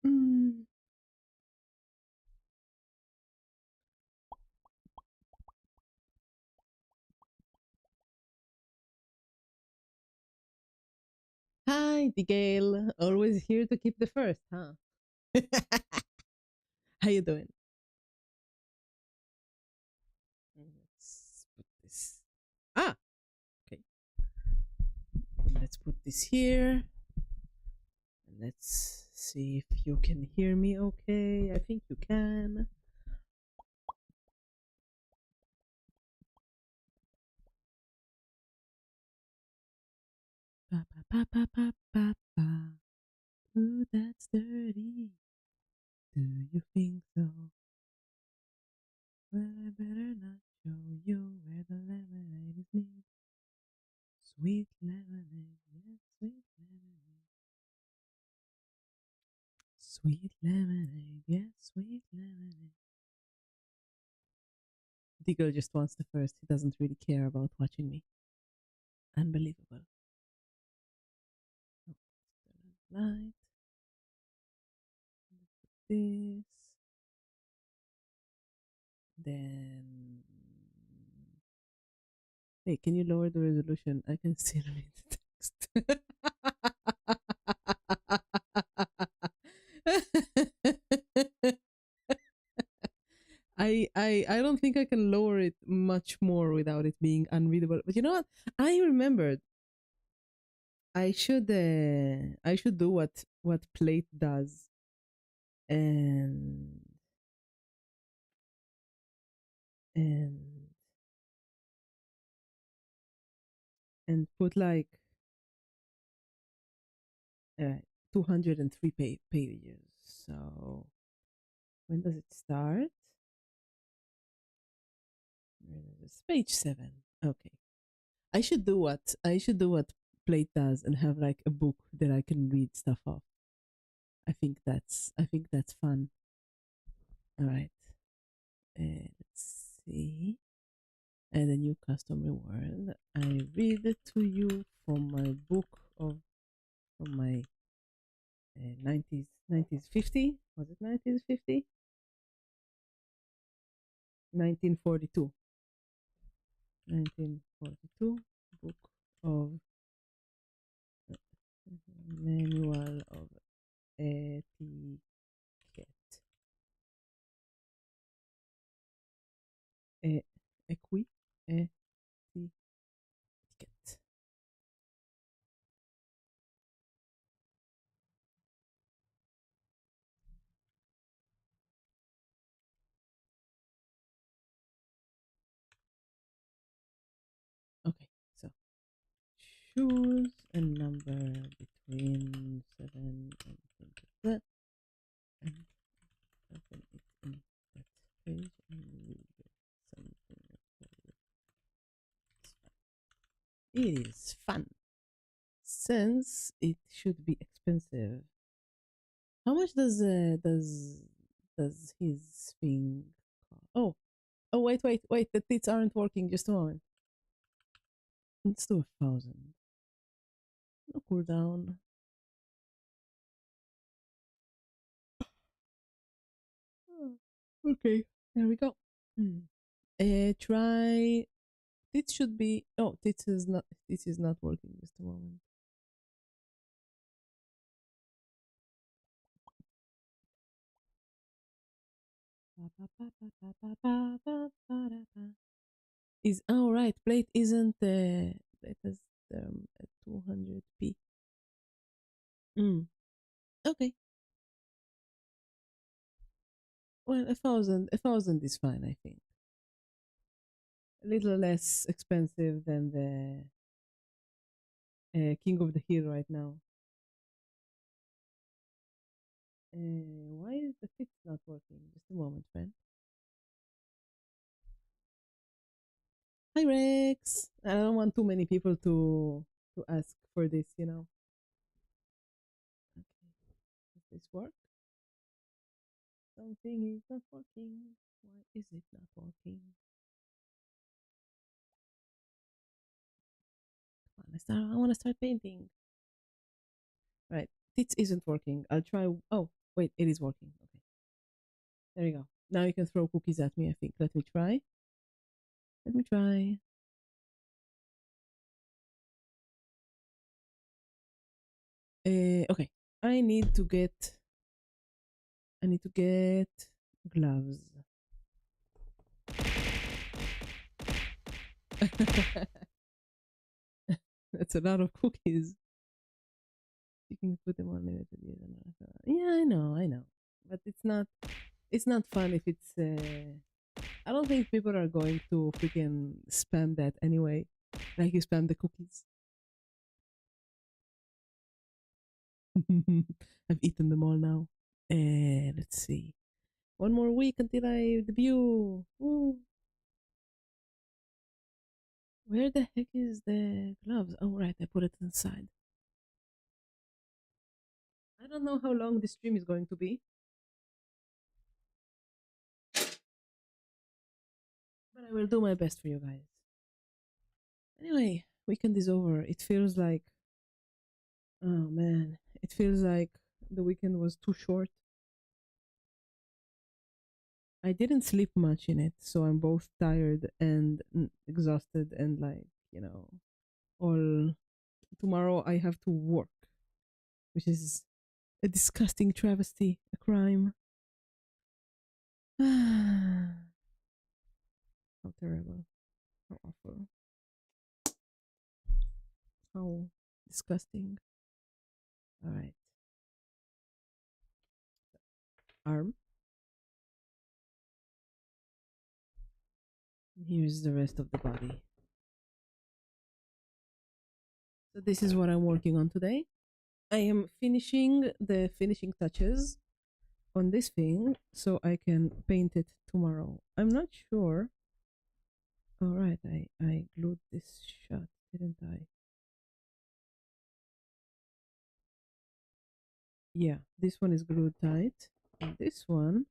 Mm. Hi, Miguel. Always here to keep the first, huh? How you doing? Let's put this. Ah, okay. Let's put this here. Let's see if you can hear me okay. I think you can. Ba, ba, ba, ba, ba, ba, ba. Ooh, that's dirty. Do you think so? Well, I better not show you where the lemonade is made. Sweet lemonade, yes, sweet lemonade. Sweet lemonade, yes, sweet lemonade. Diggle just wants the first. He doesn't really care about watching me. Unbelievable. Oh, light. This. Then. Hey, can you lower the resolution? I can still read the text. I don't think I can lower it much more without it being unreadable. But you know what? I remembered I should do what plate does and and and put like uh, 203 pages. So when does it start? It's page 7. Okay. I should do what plate does and have like a book that I can read stuff off. I think that's fun. All right. Let's see. And a new custom reward. I read it to you from my book of from my 90s 50. Was it 1950? 1942. 1942 book of manual of etiquette. E- equi etiquette. Okay, so choose a number between 7 and 20 and open it in that page and read something for you. It is fun since it should be expensive. How much does his thing cost? Oh, wait, the tits aren't working. Just a moment. Let's do 1,000. No cooldown. Oh, okay, there we go. Try. Tits should be. Oh, tits is not. This is not working. Just a moment. Is right. Plate isn't. Plate is at 200p. Okay. Well, 1,000. 1,000 is fine. I think a little less expensive than the King of the Hill right now. Why is the fix not working? Just a moment, friend. Hi, Rex. I don't want too many people to ask for this. Okay. Does this work? Something is not working. Why is it not working? Come on, I want to start painting. Right. This isn't working. I'll try. Oh, wait, it is working. Okay. There you go. Now you can throw cookies at me, I think. Let me try. Let me try. Okay. I need to get I need to get gloves. That's a lot of cookies. You can put them on limited use. Yeah, I know. But it's not fun if it's I don't think people are going to freaking spam that anyway. Like you spam the cookies. I've eaten them all now. Let's see. One more week until I debut. Ooh. Where the heck is the gloves? Oh, right, I put it inside. I don't know how long this stream is going to be, but I will do my best for you guys. Anyway, weekend is over. It feels like, oh man, it feels like the weekend was too short. I didn't sleep much in it, so I'm both tired and exhausted and like, all tomorrow I have to work, which is a disgusting travesty, a crime. How terrible. How awful. How disgusting. All right. Arm. Here's the rest of the body. So this is what I'm working on today. I am finishing the finishing touches on this thing so I can paint it tomorrow. I'm not sure. All right, I glued this shut, didn't I? Yeah, this one is glued tight. And this one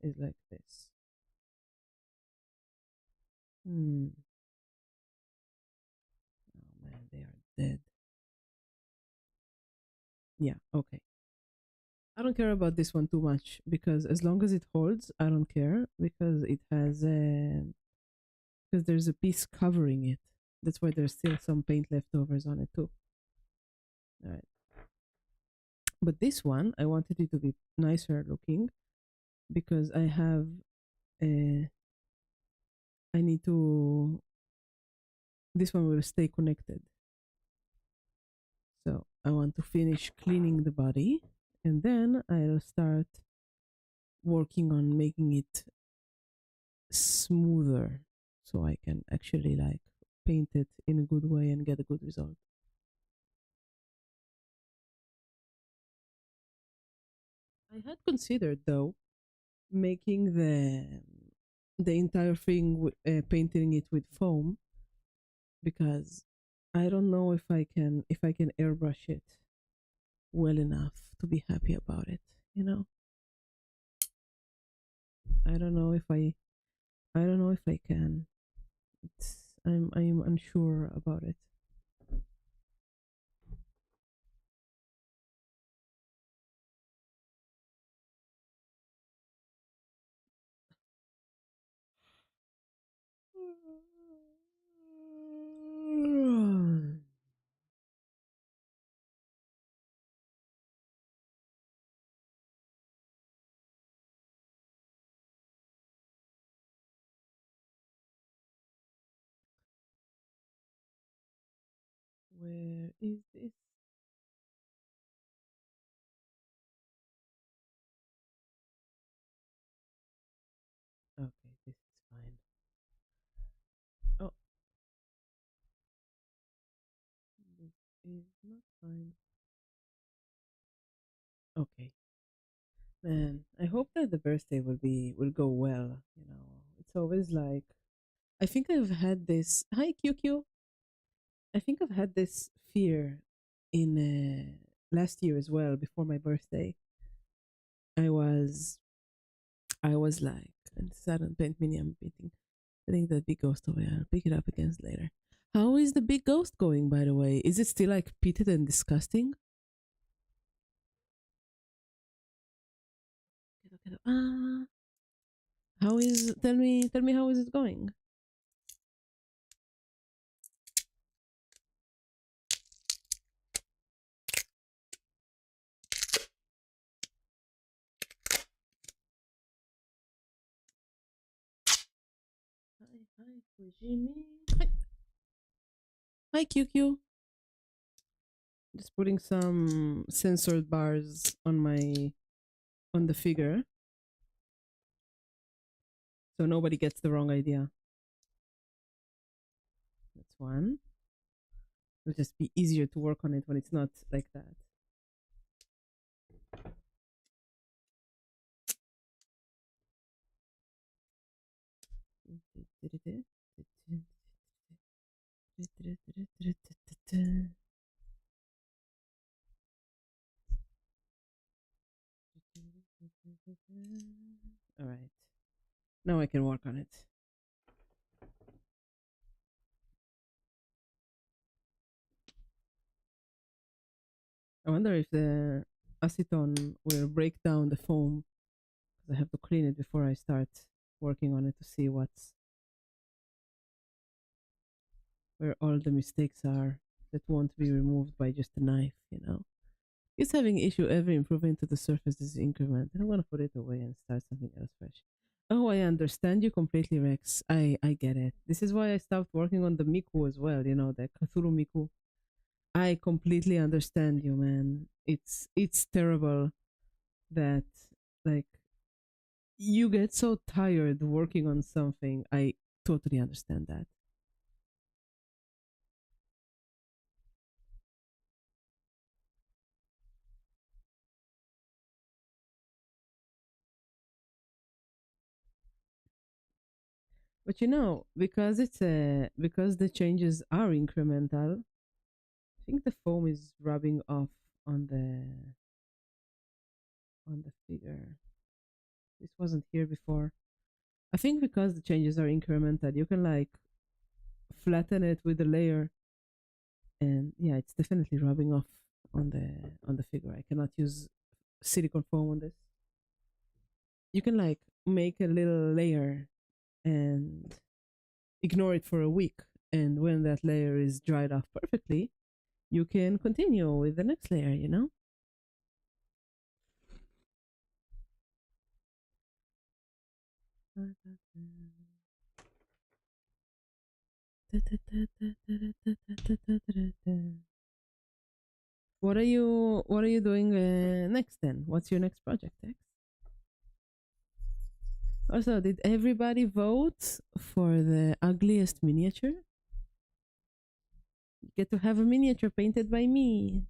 is like this. Hmm. Oh man, they are dead. Yeah, okay. I don't care about this one too much because as long as it holds, I don't care because it has because there's a piece covering it. That's why there's still some paint leftovers on it too. All right. But this one, I wanted it to be nicer looking because uh, I need to, this one will stay connected. So I want to finish cleaning the body and then I'll start working on making it smoother so I can actually like paint it in a good way and get a good result. I had considered though making the entire thing painting it with foam because I don't know if I can airbrush it well enough to be happy about it. You know, I don't know if I don't know if I can. I'm unsure about it. Where is this? Okay, this is fine. Oh, this is not fine. Okay. Man, I hope that the birthday will go well, It's always like I think I've had this hi QQ. I think I've had this fear in last year as well, before my birthday, I was I was like, and sudden paint mini I'm painting. I think that big ghost over there. I'll pick it up again later. How is the big ghost going, by the way? Is it still like pitted and disgusting? How is? Tell me how is it going? Hi, hi, Fujimi. Hi, hi, QQ. Just putting some censored bars on the figure, so nobody gets the wrong idea. That's one. It'll just be easier to work on it when it's not like that. All right. Now I can work on it. I wonder if the acetone will break down the foam. I have to clean it before I start working on it to see where all the mistakes are that won't be removed by just a knife, you know. It's having issue every improvement to the surface is increment. I don't want to put it away and start something else fresh. Oh, I understand you completely, Rex. I get it. This is why I stopped working on the Miku as well, you know, the Cthulhu Miku. I completely understand you, man. It's terrible that like you get so tired working on something. I totally understand that. But you know, because the changes are incremental, I think the foam is rubbing off on the figure. This wasn't here before. I think because the changes are incremental, you can like flatten it with a layer, and yeah, it's definitely rubbing off on the figure. I cannot use silicone foam on this. You can like make a little layer and ignore it for a week, and when that layer is dried off perfectly, you can continue with the next layer, you know. What are you doing next then? What's your next project, X? Also, did everybody vote for the ugliest miniature? You get to have a miniature painted by me.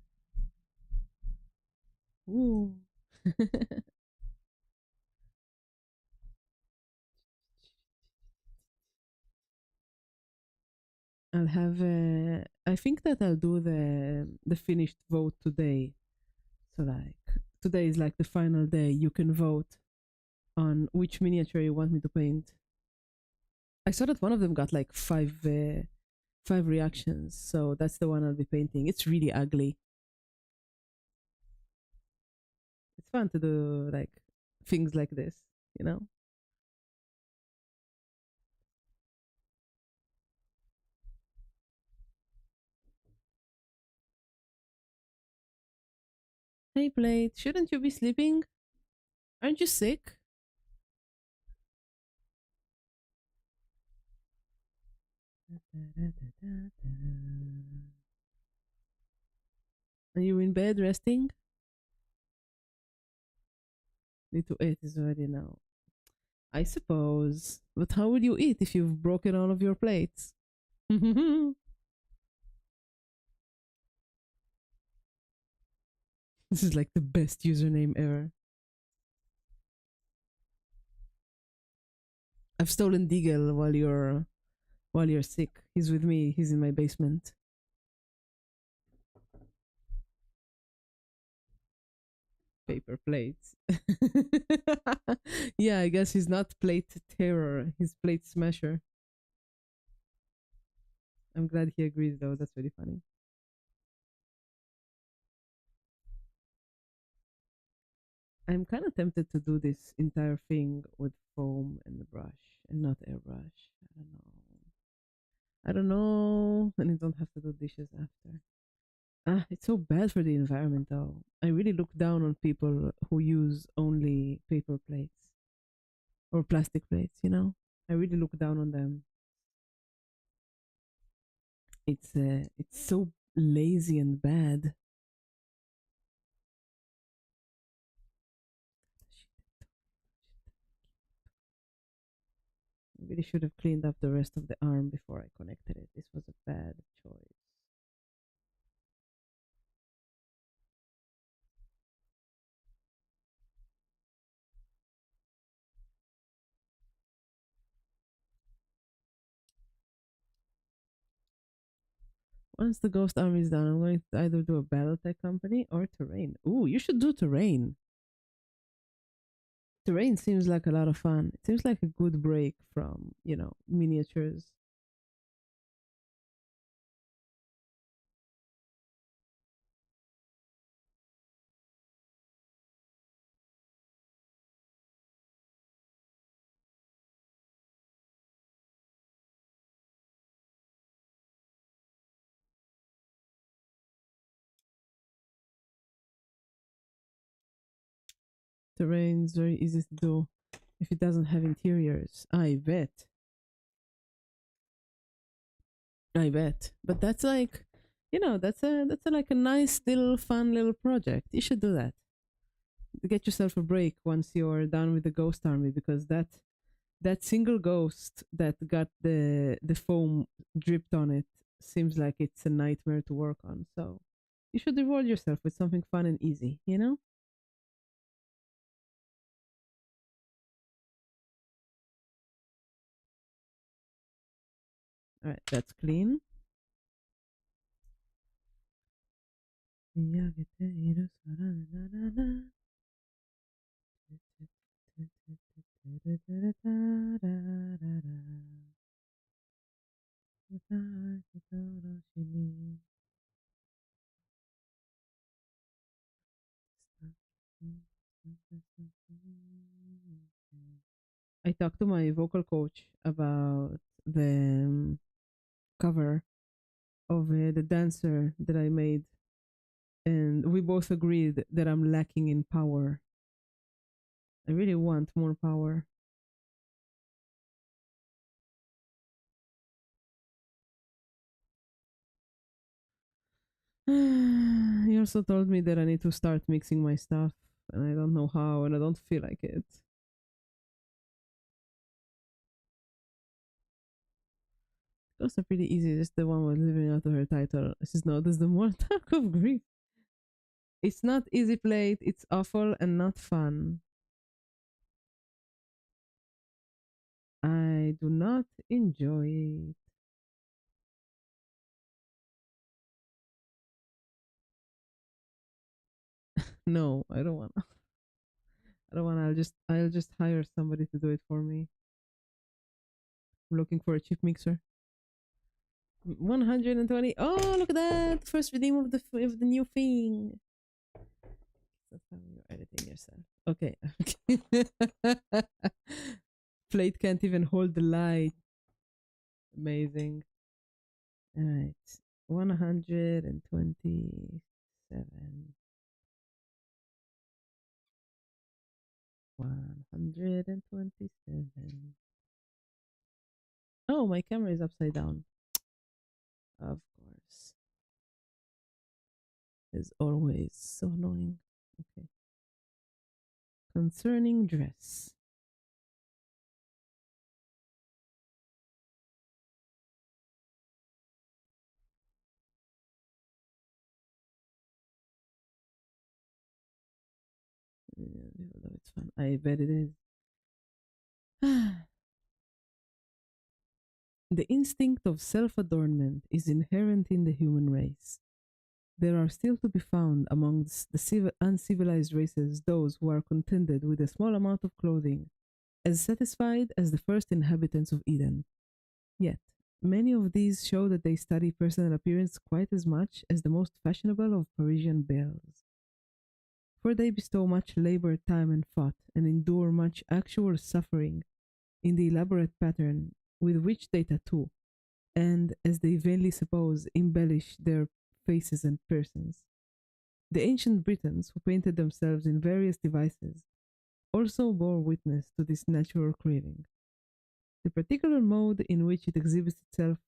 Ooh. I think that I'll do the finished vote today. So like today is like the final day. You can vote on which miniature you want me to paint. I saw that one of them got like five reactions, so that's the one I'll be painting. It's really ugly. It's fun to do like things like this, you know. Hey, Blade, shouldn't you be sleeping? Aren't you sick? Are you in bed resting? Need to eat is already now. I suppose. But how will you eat if you've broken all of your plates? This is like the best username ever. I've stolen Deagle while you're sick. He's with me. He's in my basement. Paper plates. Yeah, I guess he's not plate terror. He's plate smasher. I'm glad he agrees, though. That's really funny. I'm kind of tempted to do this entire thing with foam and the brush and not airbrush. I don't know. I don't know. And you don't have to do dishes after. Ah, it's so bad for the environment, though. I really look down on people who use only paper plates or plastic plates, you know? I really look down on them. It's so lazy and bad. I really should have cleaned up the rest of the arm before I connected it. This was a bad choice. Once the ghost army is done, I'm going to either do a Battletech company or terrain. Ooh, you should do terrain. Terrain seems like a lot of fun. It seems like a good break from, miniatures. Terrain is very easy to do if it doesn't have interiors. I bet. I bet. But that's like, that's like a nice little fun little project. You should do that. Get yourself a break once you're done with the ghost army because that single ghost that got the foam dripped on it seems like it's a nightmare to work on. So you should reward yourself with something fun and easy, you know? All right, that's clean. I talked to my vocal coach about the cover of the dancer that I made, and we both agreed that I'm lacking in power. I really want more power. He also told me that I need to start mixing my stuff, and I don't know how, and I don't feel like it. Those are pretty easy. Just the one was living out of her title. This is not. This is the more talk of grief. It's not easy plate. It's awful and not fun. I do not enjoy it. No, I don't want. I don't want. I'll just hire somebody to do it for me. I'm looking for a chip mixer. 120. Oh, look at that! First redeem of the new thing. That's how you're editing yourself. Okay. Plate can't even hold the light. Amazing. All right. 127. 127. Oh, my camera is upside down. Of course. As always. So annoying. Okay. Concerning dress. Yeah, although it's fun. I bet it is. The instinct of self adornment is inherent in the human race. There are still to be found amongst the uncivilized races those who are contented with a small amount of clothing, as satisfied as the first inhabitants of Eden. Yet, many of these show that they study personal appearance quite as much as the most fashionable of Parisian belles, for they bestow much labor, time, and thought, and endure much actual suffering in the elaborate pattern with which they tattoo, and, as they vainly suppose, embellish their faces and persons. The ancient Britons, who painted themselves in various devices, also bore witness to this natural craving. The particular mode in which it exhibits itself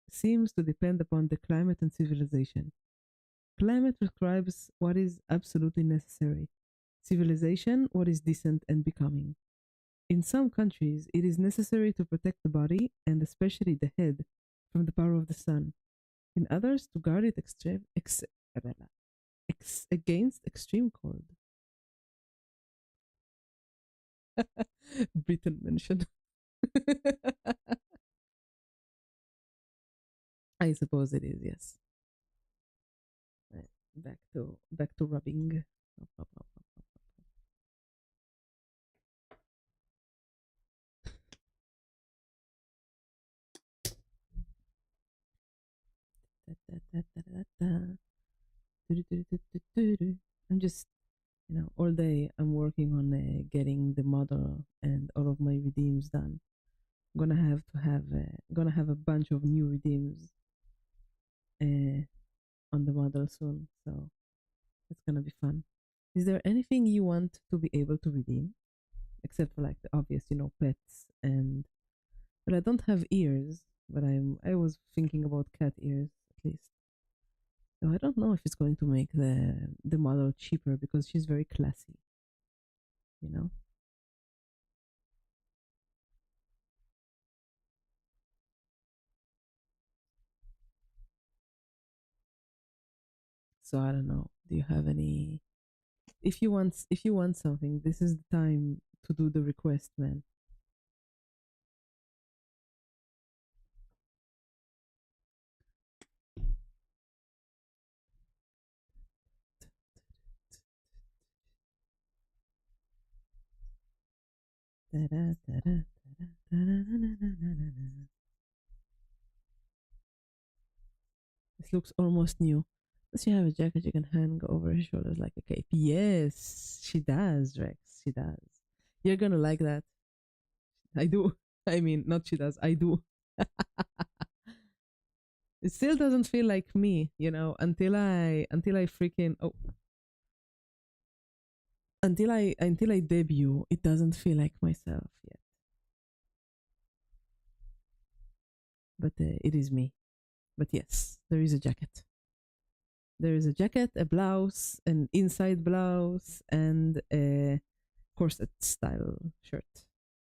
seems to depend upon the climate and civilization. Climate prescribes what is absolutely necessary, civilization what is decent and becoming. In some countries, it is necessary to protect the body, and especially the head, from the power of the sun. In others, to guard it against extreme cold. Britain mentioned. I suppose it is, yes. Right, back to rubbing. Up, up, up, up, up. Da, da, da, da, da, da. Do, do, do, do, do, do, do. I'm just, all day I'm working on getting the model and all of my redeems done. Gonna have a bunch of new redeems uh, on the model soon, so it's gonna be fun. Is there anything you want to be able to redeem, except for like the obvious, pets and? But I don't have ears, but I was thinking about cat ears at least. So I don't know if it's going to make the model cheaper because she's very classy, you know. So I don't know. Do you have any? If you want something, this is the time to do the request, man. This looks almost new. Does she have a jacket you can hang over her shoulders like a cape? Yes, she does, Rex. She does. You're gonna like that. I do. I mean, not she does. I do. It still doesn't feel like me, until I freaking until I debut. It doesn't feel like myself yet, but it is me. But yes, there is a jacket. There is a jacket, a blouse, an inside blouse, and a corset style shirt.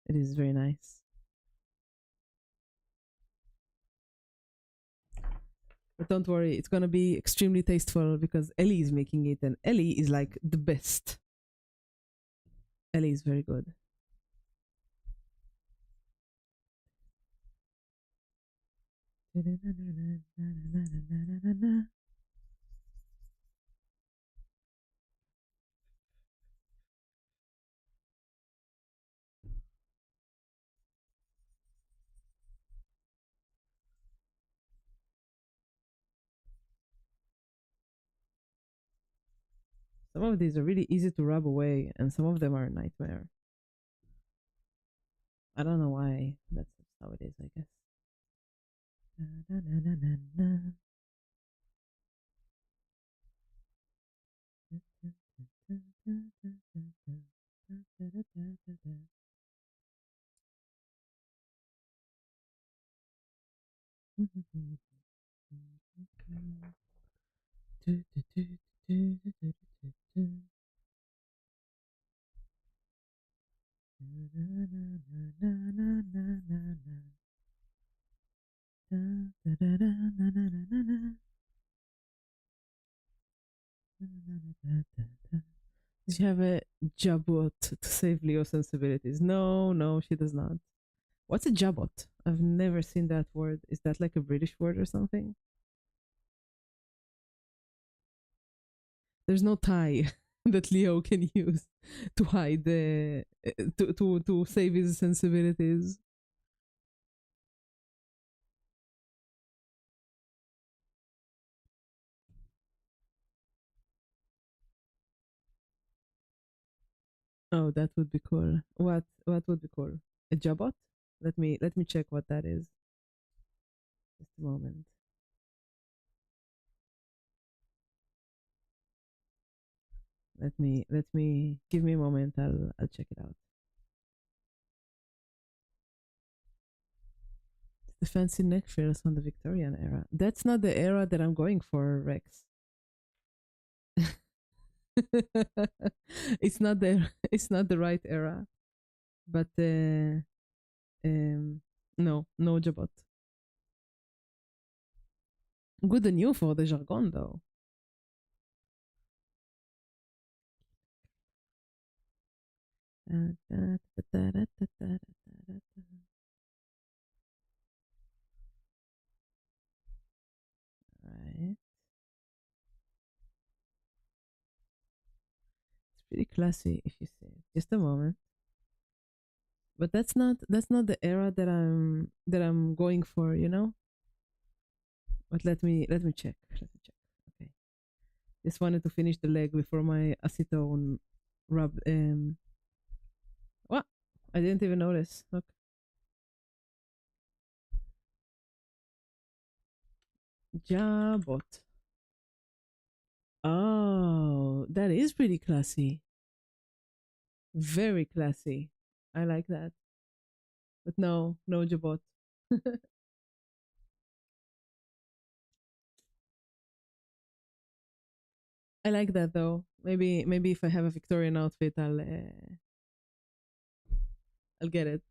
It is very nice. But don't worry, it's gonna be extremely tasteful because Ellie is making it, and Ellie is like the best. Ellie is very good. Some of these are really easy to rub away, and some of them are a nightmare. I don't know why. That's how it is, I guess. Na, na, na, na, na. Does she have a jabot to save Leo's sensibilities? No, no, she does not. What's a jabot? I've never seen that word. Is that like a British word or something? There's no tie that Leo can use to hide the to save his sensibilities. Oh, that would be cool. What would be cool? A jabot? Let me check what that is. Just a moment. Let me give me a moment. I'll check it out. The fancy neck frills from the Victorian era. That's not the era that I'm going for, Rex. It's not the right era. But um no jabot. Good on you for the jargon though. Right. It's pretty classy if you say it. Just a moment. But that's not the era that I'm going for, you know? But let me check. Let me check. Okay. Just wanted to finish the leg before my acetone rub what? I didn't even notice. Look. Jabot. Oh, that is pretty classy. Very classy. I like that. But no jabot. I like that though. Maybe if I have a Victorian outfit, I'll get it.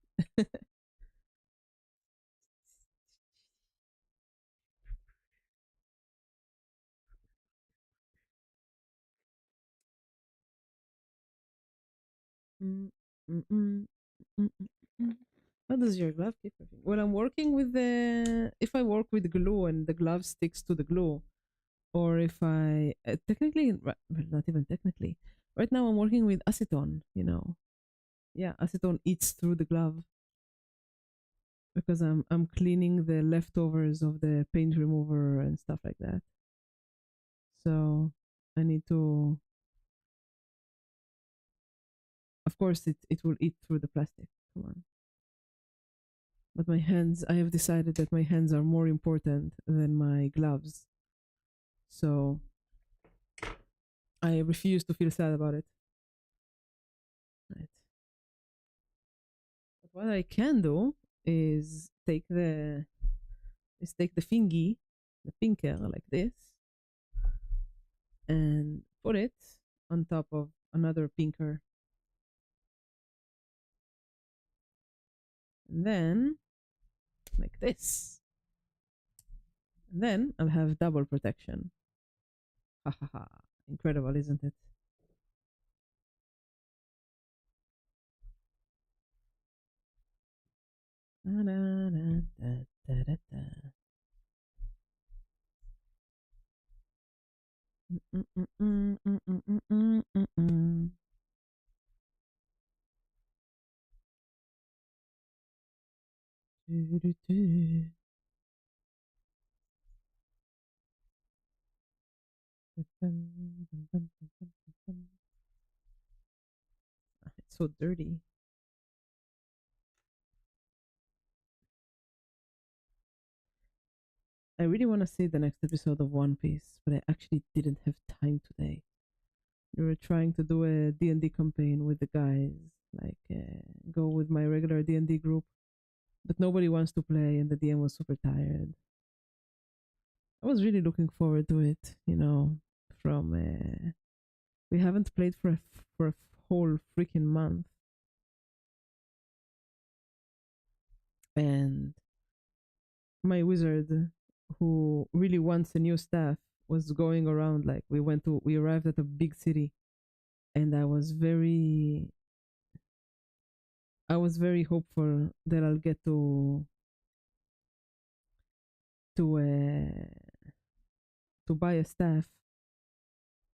Mm, mm, mm, mm, mm, mm. How does your glove keep working? Well, I'm working with the. If I work with glue and the glove sticks to the glue, or if I technically, well, not even technically. Right now, I'm working with acetone. Yeah, acetone eats through the glove because I'm cleaning the leftovers of the paint remover and stuff like that. So I need to. Of course, it will eat through the plastic. Come on. But my hands, I have decided that my hands are more important than my gloves. So I refuse to feel sad about it. Right. But what I can do is take the fingy, the pinker like this, and put it on top of another pinker. And then like this. And then I'll have double protection. Ha ha ha. Incredible, isn't it? Da, da, da, da, da, da, da. Mm, mm, mm, mm, mm, mm, mm, mm, mm. Do, do, do. Dun, dun, dun, dun, dun, dun, dun. Ah, it's so dirty. I really want to see the next episode of One Piece, but I actually didn't have time today. We were trying to do a D&D campaign with the guys, like go with my regular D&D group, but nobody wants to play, and the DM was super tired. I was really looking forward to it, from we haven't played for a whole freaking month, and my wizard, who really wants a new staff, was going around. Like, we arrived at a big city, and I was very hopeful that I'll get to buy a staff,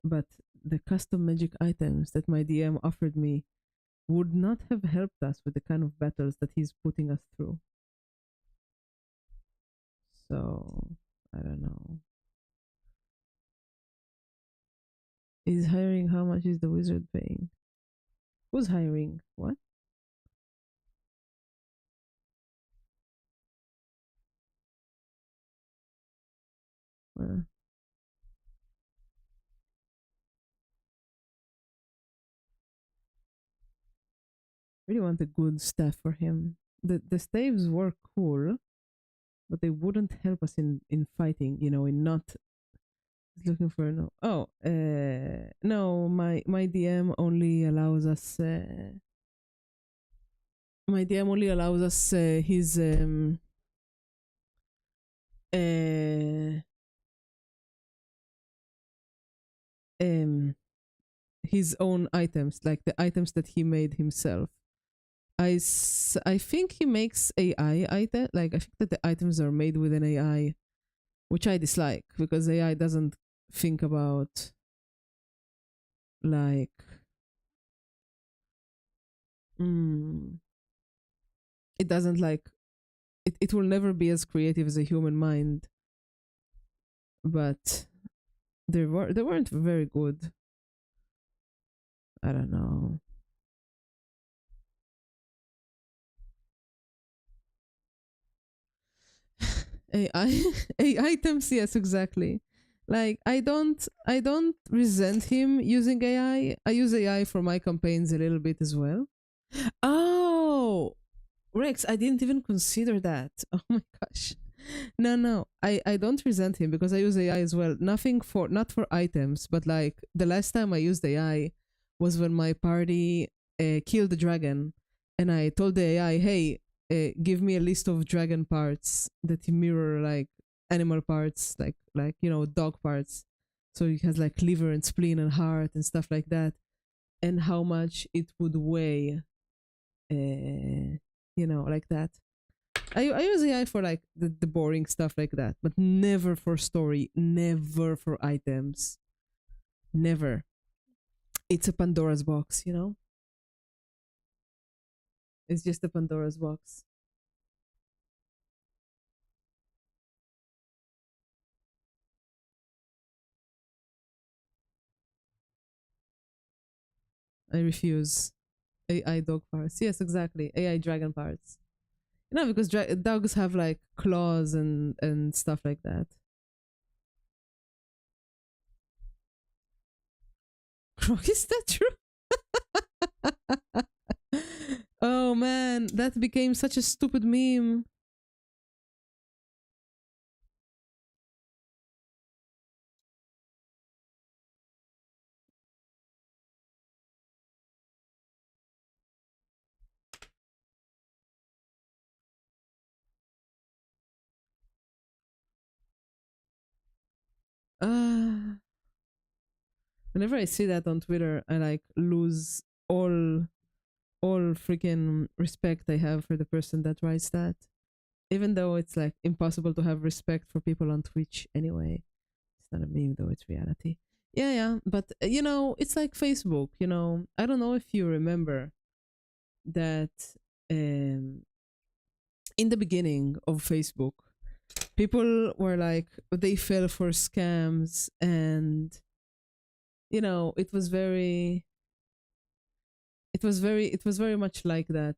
but the custom magic items that my DM offered me would not have helped us with the kind of battles that he's putting us through. So I don't know. He's hiring. How much is the wizard paying? Who's hiring? What? Uh, really want a good staff for him. The staves were cool, but they wouldn't help us in fighting. You know, in not looking for no. Oh, no. My DM only allows us. My DM only allows us his uh, um his own items, like the items that he made himself. I think he makes AI item. Like I think that the items are made with an AI, which I dislike because AI doesn't think about like mm, it doesn't like it will never be as creative as a human mind. But they weren't very good. I don't know. AI items, yes, exactly. Like I don't resent him using AI. I use AI for my campaigns a little bit as well. Oh, Rex, I didn't even consider that. Oh my gosh. No, no. I don't resent him because I use AI as well. Nothing for not for items, but like the last time I used AI was when my party killed the dragon, and I told the AI, "Hey, give me a list of dragon parts that mirror like animal parts, like dog parts. So it has like liver and spleen and heart and stuff like that, and how much it would weigh, like that." I use AI for like the boring stuff like that, but never for story, never for items, never. It's a Pandora's box. It's just a Pandora's box. I refuse. AI dog parts. Yes, exactly. AI dragon parts. Because dogs have like claws and stuff like that. Is that true? Oh man, that became such a stupid meme. Uh, Whenever I see that on Twitter, I like lose all freaking respect I have for the person that writes that. Even though it's like impossible to have respect for people on Twitch anyway. It's not a meme though, it's reality. Yeah, yeah. But it's like Facebook, I don't know if you remember that um in the beginning of Facebook, people were like they fell for scams, and it was very much like that.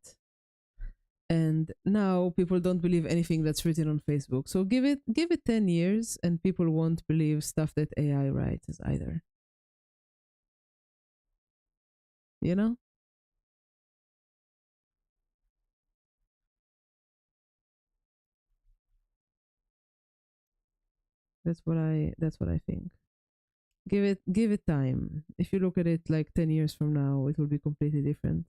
And now people don't believe anything that's written on Facebook. So give it 10 years and people won't believe stuff that AI writes either. You know? That's what I think. Give it time. If you look at it like 10 years from now, it will be completely different.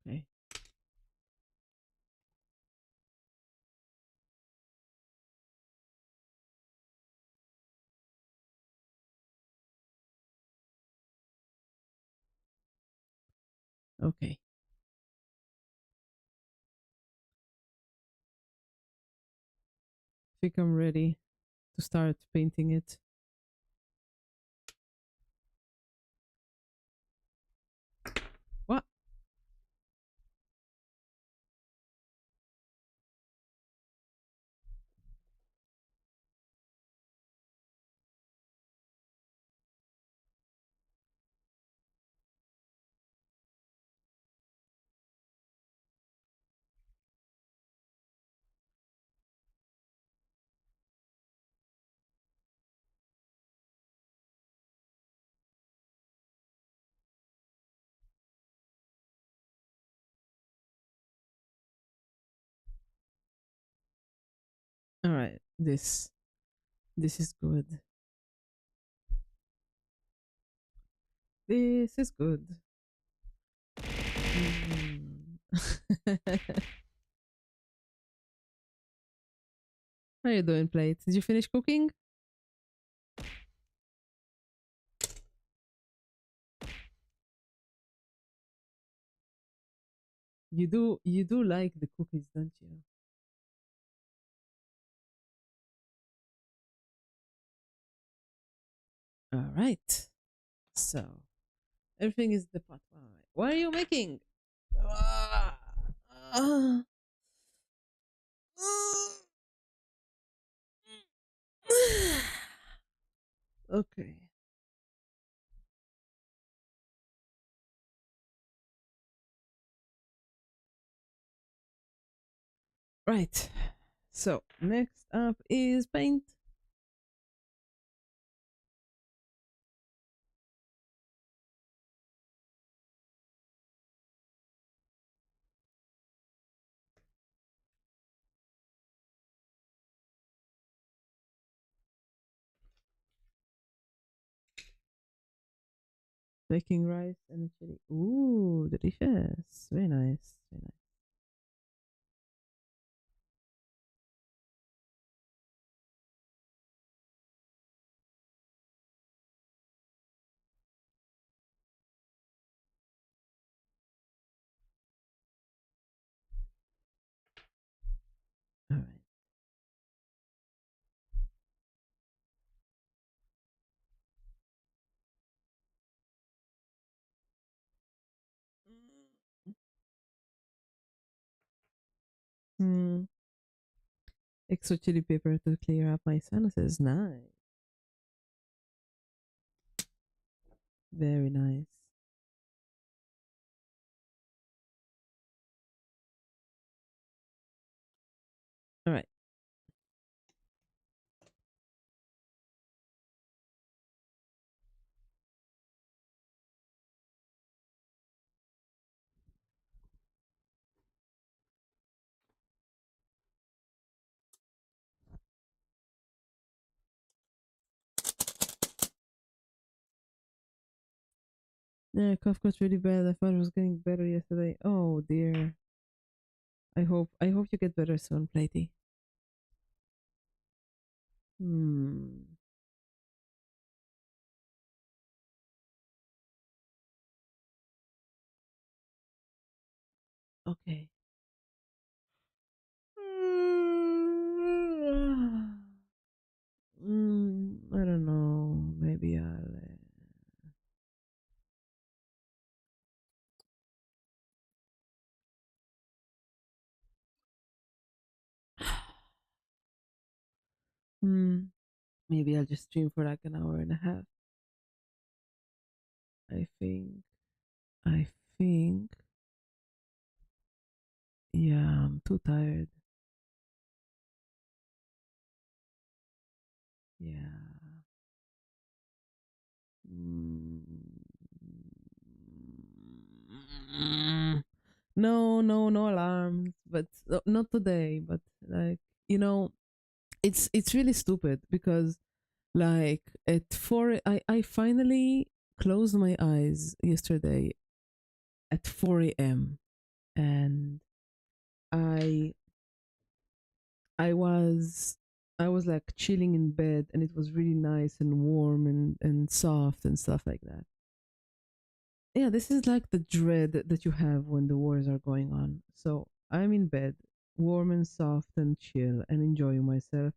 Okay. Okay. I think I'm ready to start painting it. What? All right. This is good. This is good. Mm. How you doing, plate? Did you finish cooking? You do like the cookies, don't you? All right. So everything is the pot. All right. What are you making? Ah, ah, okay. Right. So next up is paint. Making rice and chili. Ooh, delicious. Very nice. Very nice. All right. Hmm. Extra chili pepper to clear up my sinuses. Nice. Very nice. All right. Yeah, cough got really bad. I thought it was getting better yesterday. Oh dear. I hope you get better soon, Platey. Hmm. Okay. I don't know. Maybe I'll. Hmm. Maybe I'll just stream for like an hour and a half. I think. I think. Yeah, I'm too tired. Yeah. Mm. No, no, no alarms. But not today. But like you know, it's really stupid because like at 4 I finally closed my eyes yesterday at 4 a.m. and I I was I was like chilling in bed and it was really nice and warm and soft and stuff like that. yeah, this is like the dread that you have when the wars are going on. So I'm in bed, warm and soft and chill and enjoying myself.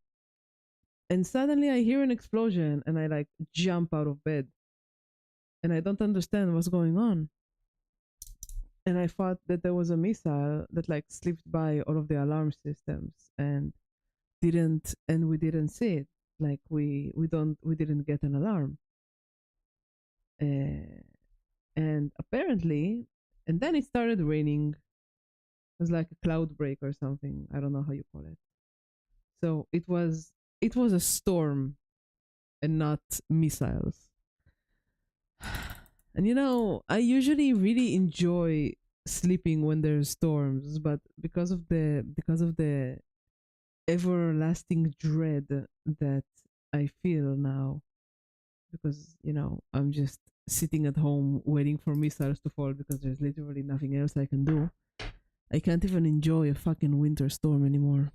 And suddenly I hear an explosion and I like jump out of bed and I don't understand what's going on. And I thought that there was a missile that like slipped by all of the alarm systems and we didn't see it. Like we didn't get an alarm. Uh, and apparently, and then it started raining. It was like a cloud break or something. I don't know how you call it. So it was a storm and not missiles. And I usually really enjoy sleeping when there's storms, but because of the everlasting dread that I feel now, because I'm just sitting at home waiting for missiles to fall because there's literally nothing else I can do. I can't even enjoy a fucking winter storm anymore.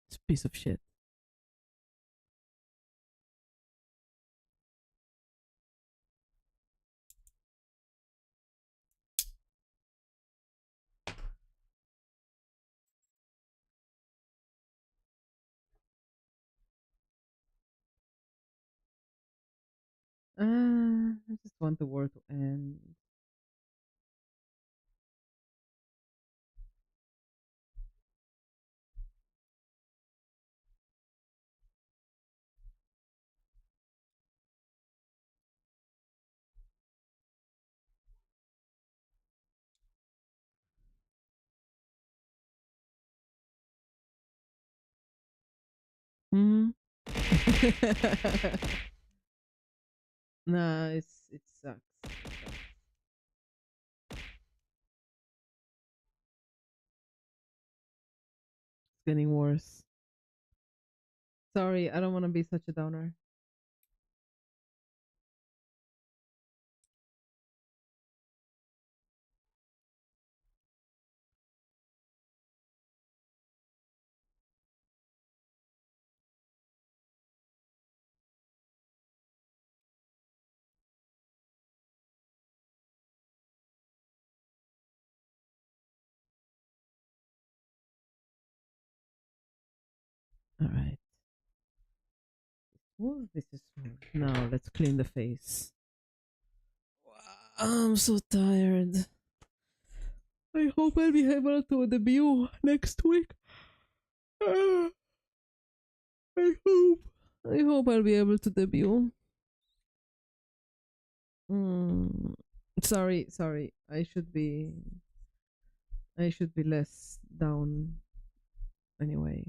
It's a piece of shit. I just want the war to end. Hmm. Nah, it sucks. It sucks. It's getting worse. Sorry, I don't want to be such a downer. All right. Well, this is smooth. Now let's clean the face. I'm so tired. I hope I'll be able to debut next week. I hope. I hope I'll be able to debut. Mm. Sorry. I should be less down anyway.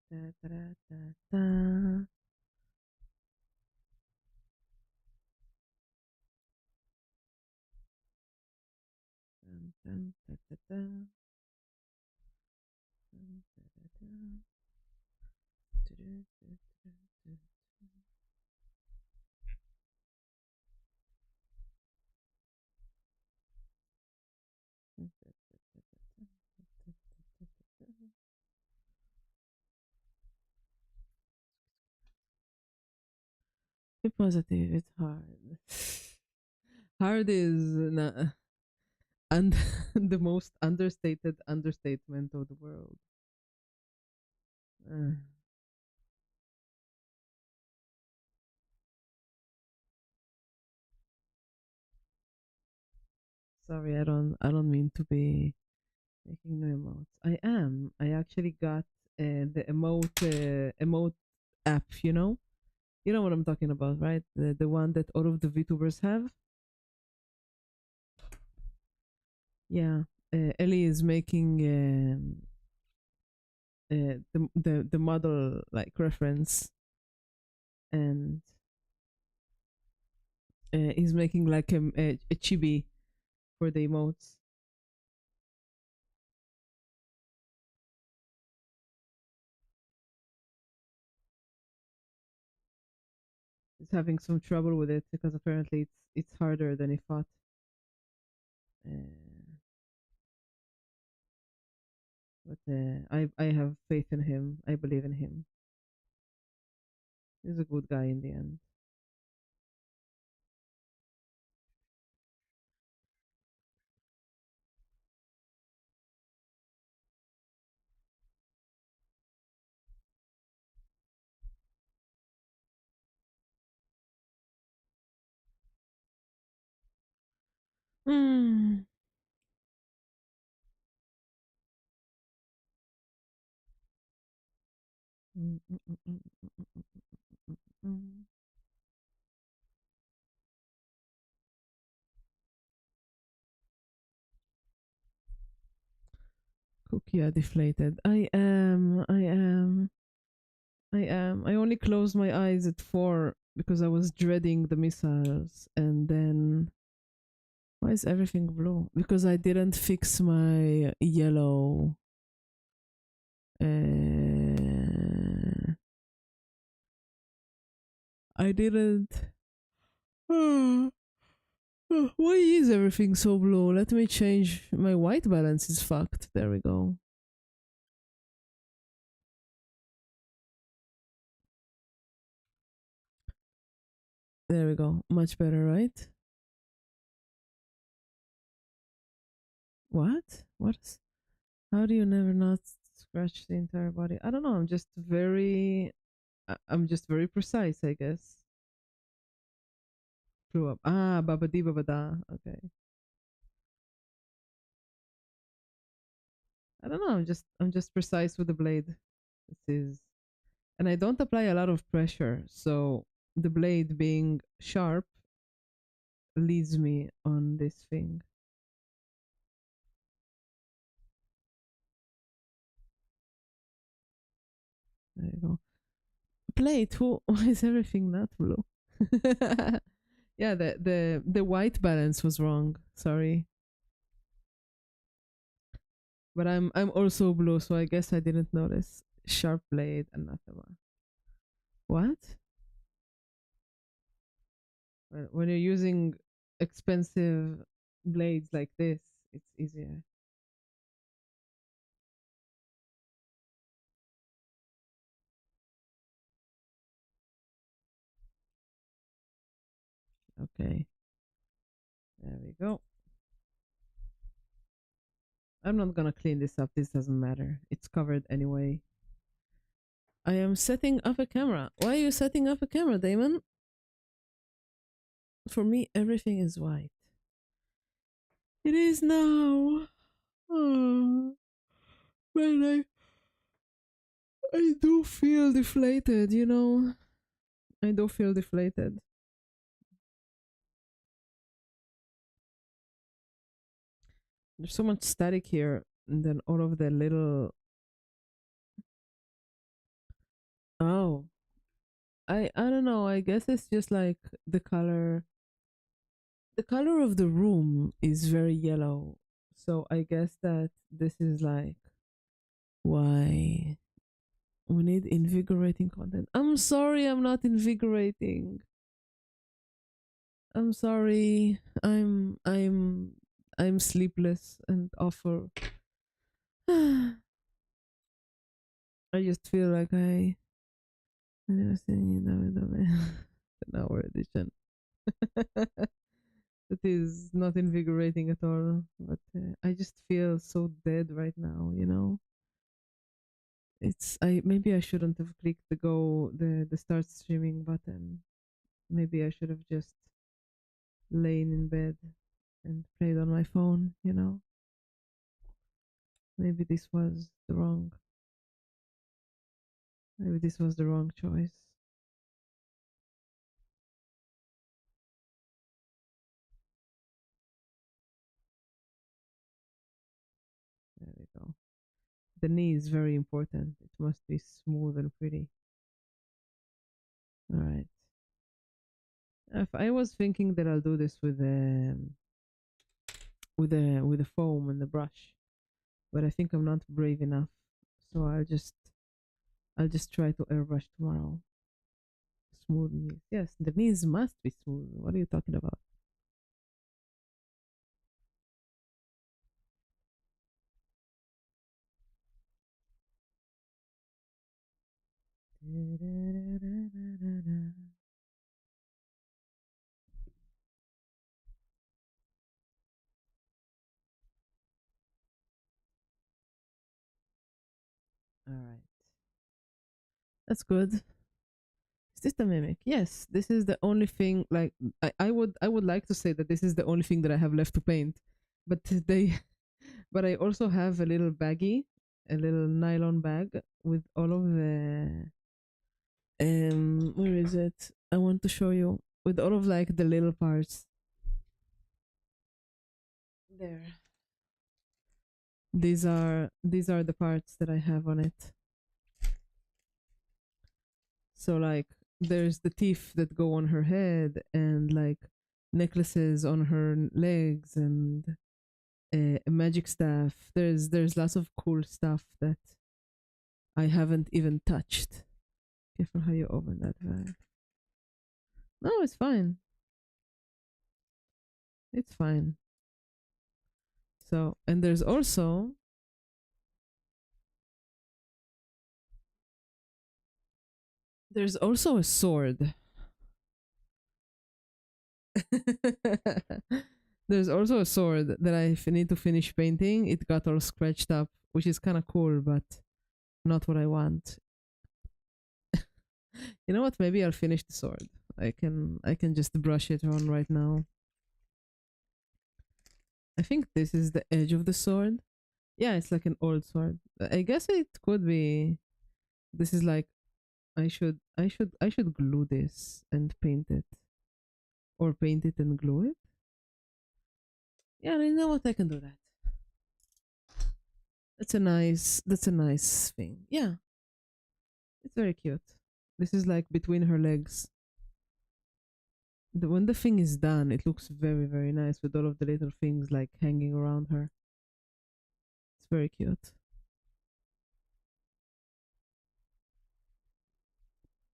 Da, da, da, da, da. Dun, dun, da, da, da. Dun, da, da, da. Du, du, du, du, du. Dun, da, da, da, da, da, da, da, da. Be positive. It's hard. Hard is and the most understated understatement of the world. Uh, Sorry, I don't mean to be making no emotes. I am. I actually got the emote app. You know what I'm talking about, right? The one that all of the VTubers have. Yeah. Ellie is making the model like reference, and he's making like a chibi for the emotes. He's having some trouble with it because apparently it's harder than he thought. But I have faith in him. I believe in him. He's a good guy in the end. Mm. Mm, mm, mm, mm, mm, mm, mm, mm. Cookie are deflated. I am. I only closed my eyes at 4 because I was dreading the missiles. And then, why is everything blue? Because I didn't fix my yellow. I didn't. Why is everything so blue? Let me change. My white balance is fucked. There we go. There we go. Much better, right? What? What? How do you never not scratch the entire body? I don't know. I'm just very precise, I guess. Flew up. Ah, babadi babada. Okay. I don't know. I'm just precise with the blade. This is, and I don't apply a lot of pressure, so the blade being sharp leads me on this thing. There you go. Plate. Who? Why is everything not blue? Yeah, the white balance was wrong. Sorry, but I'm also blue, so I guess I didn't notice. Sharp blade, anathema. What? When you're using expensive blades like this, it's easier. Okay, there we go. I'm not gonna clean this up. This doesn't matter. It's covered anyway. I am setting up a camera. Why are you setting up a camera, Damon? For me, everything is white. It is now. Oh, man, I do feel deflated, you know? I do feel deflated. There's so much static here, and then all of the little. Oh, I don't know. I guess it's just like the color. The color of the room is very yellow, so I guess that this is like why we need invigorating content. I'm sorry, I'm not invigorating. I'm sorry. I'm sleepless and awful. I just feel like I never seen an hour edition. That is not invigorating at all. But I just feel so dead right now. You know, it's I maybe I shouldn't have clicked the start streaming button. Maybe I should have just lain in bed and played on my phone. You know, maybe this was the wrong. Maybe this was the wrong choice. There we go. The knee is very important. It must be smooth and pretty. All right. If I was thinking that I'll do this with the foam and the brush, but I think I'm not brave enough. So I'll just try to airbrush tomorrow. Smooth knees. Yes, the knees must be smooth. What are you talking about? All right. That's good. Is this the mimic? Yes, this is the only thing. Like I would like to say that this is the only thing that I have left to paint, but they, but I also have a little baggie, a little nylon bag with all of the where is it? I want to show you with all of like the little parts. There. These are the parts that I have on it. So like there's the teeth that go on her head and like necklaces on her legs and a magic staff. There's lots of cool stuff that I haven't even touched. Careful how you open that bag. No, it's fine. It's fine. So and there's also a sword. There's also a sword that I need to finish painting. It got all scratched up, which is kind of cool, but not what I want. You know what? Maybe I'll finish the sword. I can just brush it on right now. I think this is the edge of the sword. Yeah, it's like an old sword. I guess it could be. This is like I should glue this and paint it, or paint it and glue it. Yeah, you know what? I can do that. That's a nice thing. Yeah, it's very cute. This is like between her legs. When the thing is done, it looks very, very nice with all of the little things like hanging around her. It's very cute.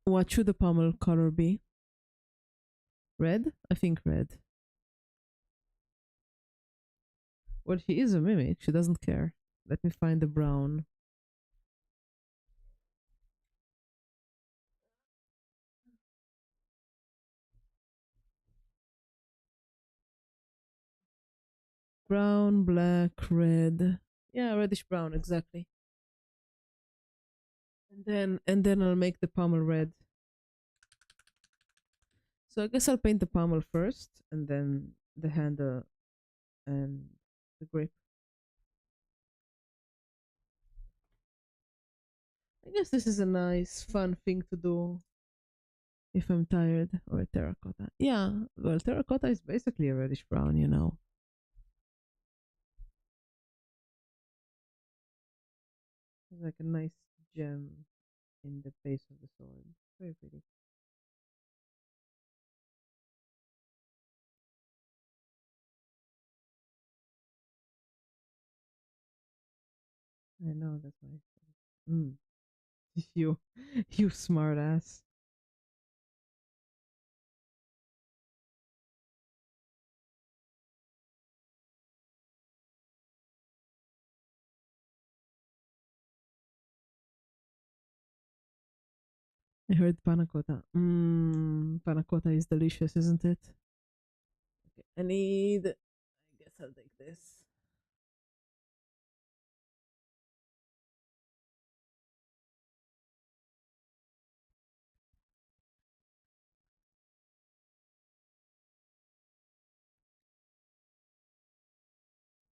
What should the pommel color be? Red? I think red. Well, she is a mimic. She doesn't care. Let me find the brown. Brown, black, red. Yeah, reddish brown, exactly. And then I'll make the pommel red. So I guess I'll paint the pommel first, and then the handle and the grip. I guess this is a nice, fun thing to do if I'm tired, or terracotta. Yeah, well, terracotta is basically a reddish brown. It's like a nice gem in the base of the sword. Very pretty. I know, that's why. Mm. you, you smart ass. I heard panna cotta. Panna cotta is delicious, isn't it? Okay, I guess I'll take this.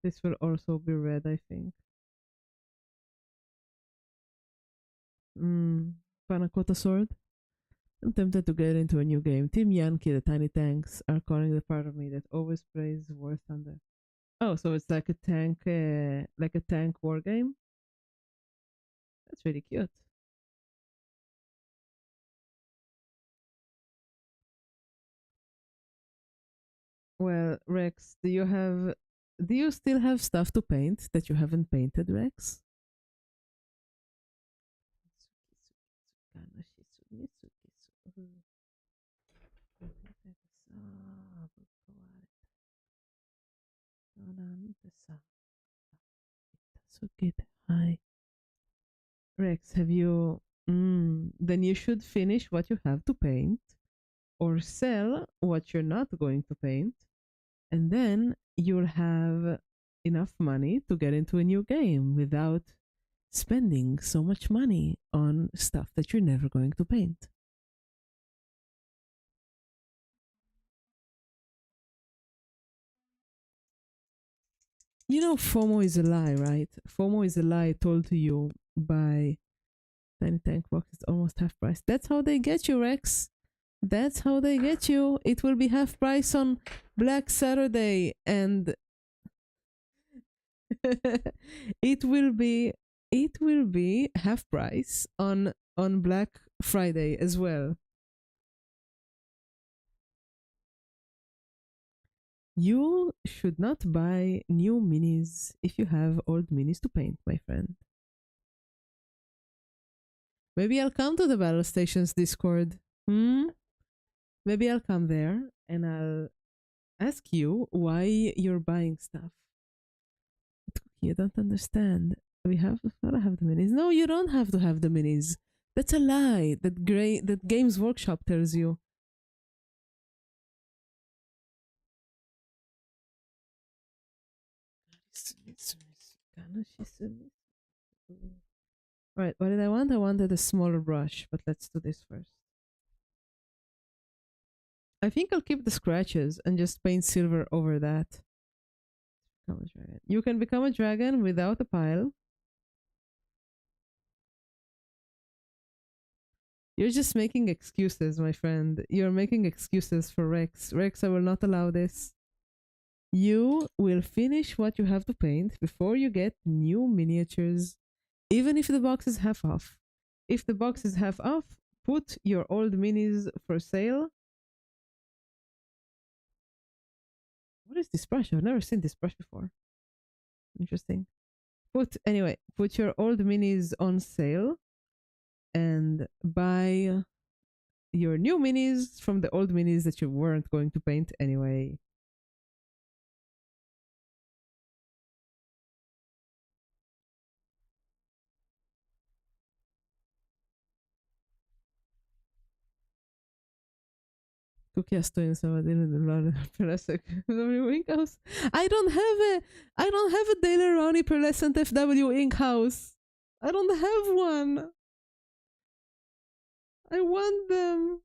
This will also be red, I think. Mmm, panna cotta sword. I'm tempted to get into a new game. Team Yankee, the Tiny Tanks, are calling the part of me that always plays War Thunder. Oh, so it's like a tank war game. That's really cute. Well, Rex, do you still have stuff to paint that you haven't painted, Rex? Hi. Rex, have you? Then you should finish what you have to paint or sell what you're not going to paint, and then you'll have enough money to get into a new game without spending so much money on stuff that you're never going to paint. You know, FOMO is a lie, right? FOMO is a lie told to you by Tiny Tank Box. It's almost half price. That's how they get you, Rex. That's how they get you. It will be half price on Black Saturday, and it will be half price on Black Friday as well. You should not buy new minis if you have old minis to paint, my friend. Maybe I'll come to the Battle Stations Discord. Hmm? Maybe I'll come there and I'll ask you why you're buying stuff. You don't understand. We have gotta have the minis. No, you don't have to have the minis. That's a lie that Games Workshop tells you. Right, what did I want? I wanted a smaller brush, but let's do this first. I think I'll keep the scratches and just paint silver over that. Become a dragon. You can become a dragon without a pile. You're just making excuses, my friend. You're making excuses for Rex. Rex, I will not allow this. You will finish what you have to paint before you get new miniatures, even if the box is half off. If the box is half off, put your old minis for sale. What is this brush? I've never seen this brush before. Interesting. Put your old minis on sale and buy your new minis from the old minis that you weren't going to paint anyway. Cookie stoję sama daily perescent FW Ink House. I don't have a daily Ronnie perescent FW Ink House. I don't have one. I want them,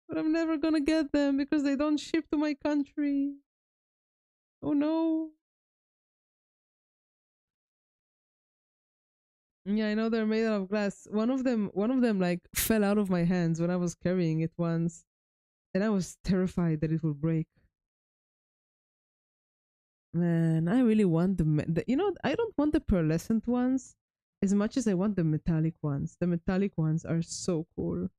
but I'm never gonna get them because they don't ship to my country. Oh no. Yeah, I know they're made out of glass. One of them like fell out of my hands when I was carrying it once, and I was terrified that it would break. Man, I really want I don't want the pearlescent ones as much as I want the metallic ones. The metallic ones are so cool.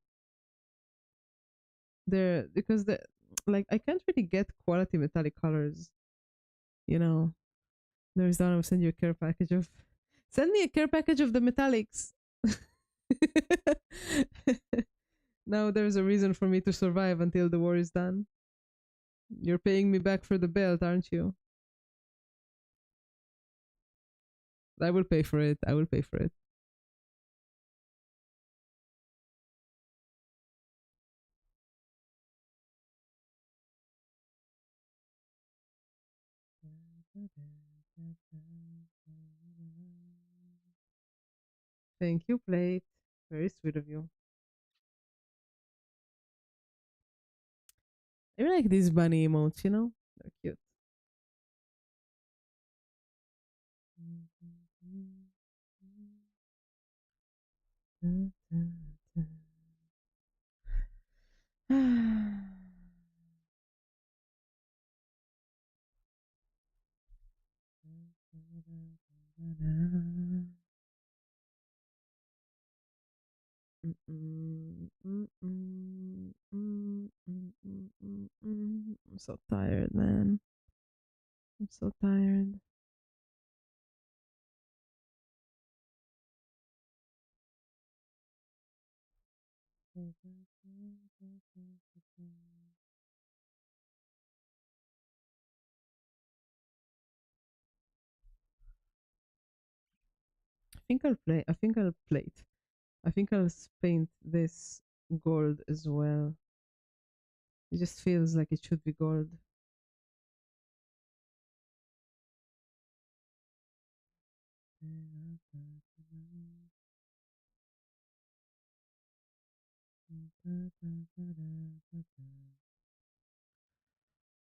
They're because the like I can't really get quality metallic colors, you know. There's that. I'll send you a care package of send me a care package of the metallics. Now there's a reason for me to survive until the war is done. You're paying me back for the belt, aren't you? I will pay for it. I will pay for it. Thank you, Plate. Very sweet of you. I like these bunny emotes, you know? They're cute. I'm so tired, man. I'm so tired. I think I'll play. I think I'll play it. I think I'll paint this gold as well. It just feels like it should be gold.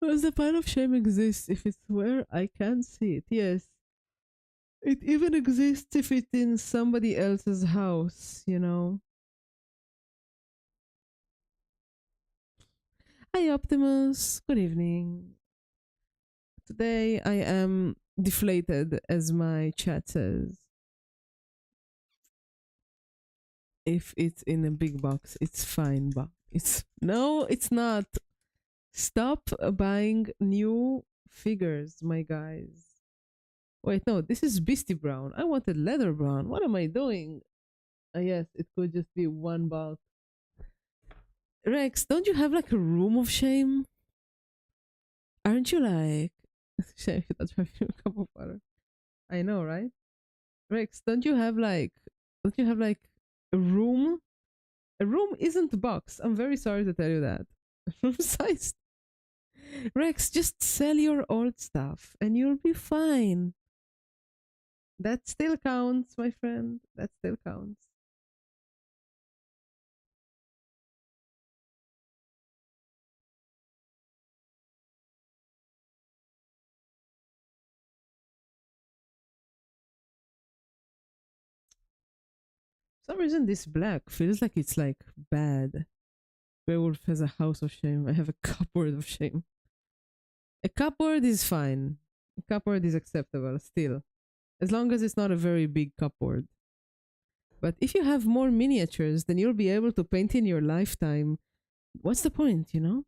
Does the pile of shame exist if it's where I can't see it? Yes. It even exists if it's in somebody else's house, you know? Hi, Optimus. Good evening. Today I am deflated, as my chat says. If it's in a big box, it's fine, but it's no, it's not. Stop buying new figures, my guys. Wait, no, this is Beastie Brown. I wanted Leather Brown. What am I doing? Yes, it could just be one box. Rex, don't you have like a room of shame? Aren't you like shame? That's my favorite cup of water. I know, right? Rex, don't you have like a room? A room isn't a box. I'm very sorry to tell you that. Room size. Rex, just sell your old stuff and you'll be fine. That still counts, my friend. That still counts. For some reason, this black feels like it's like bad. Werewolf has a house of shame. I have a cupboard of shame. A cupboard is fine. A cupboard is acceptable still, as long as it's not a very big cupboard. But if you have more miniatures, then you'll be able to paint in your lifetime. What's the point, you know?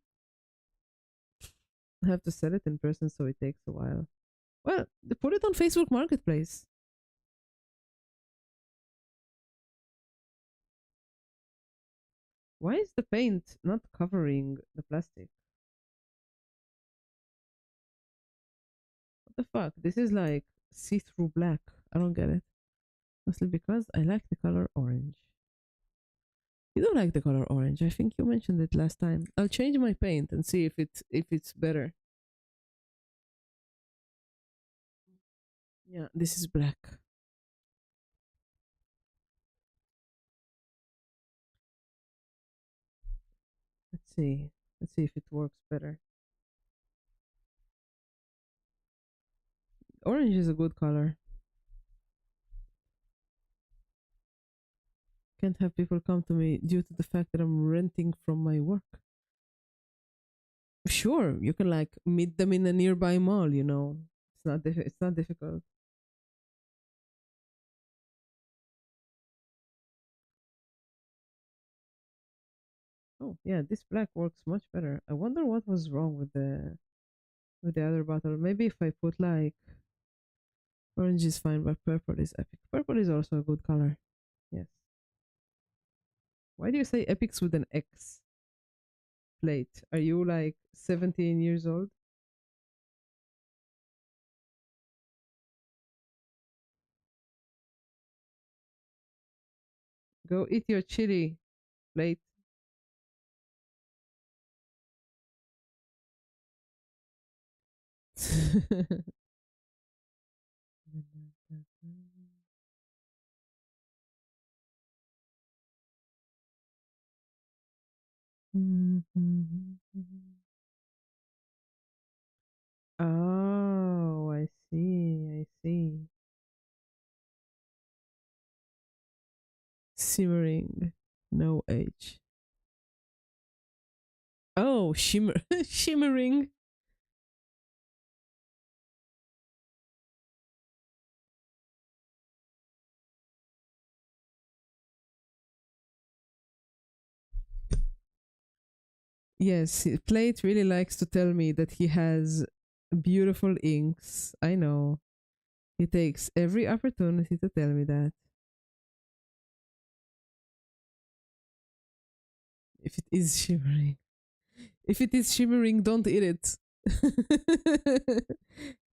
I have to sell it in person, so it takes a while. Well, put it on Facebook Marketplace. Why is the paint not covering the plastic? What the fuck? This is like see-through black. I don't get it. Mostly because I like the color orange. You don't like the color orange. I think you mentioned it last time. I'll change my paint and see if it's better. Yeah, this is black. Let's see. Let's see if it works better. Orange is a good color. Can't have people come to me due to the fact that I'm renting from my work. Sure, you can like meet them in a nearby mall, you know. It's not difficult. Oh, yeah, this black works much better. I wonder what was wrong with the other bottle. Maybe if I put like orange is fine, but purple is epic. Purple is also a good color. Yes. Why do you say epics with an X plate? Are you like 17 years old? Go eat your chili plate. Oh, I see. I see. Simmering. No H. Oh, shimmering. Yes, Plate really likes to tell me that he has beautiful inks. I know. He takes every opportunity to tell me that. If it is shimmering. If it is shimmering, don't eat it.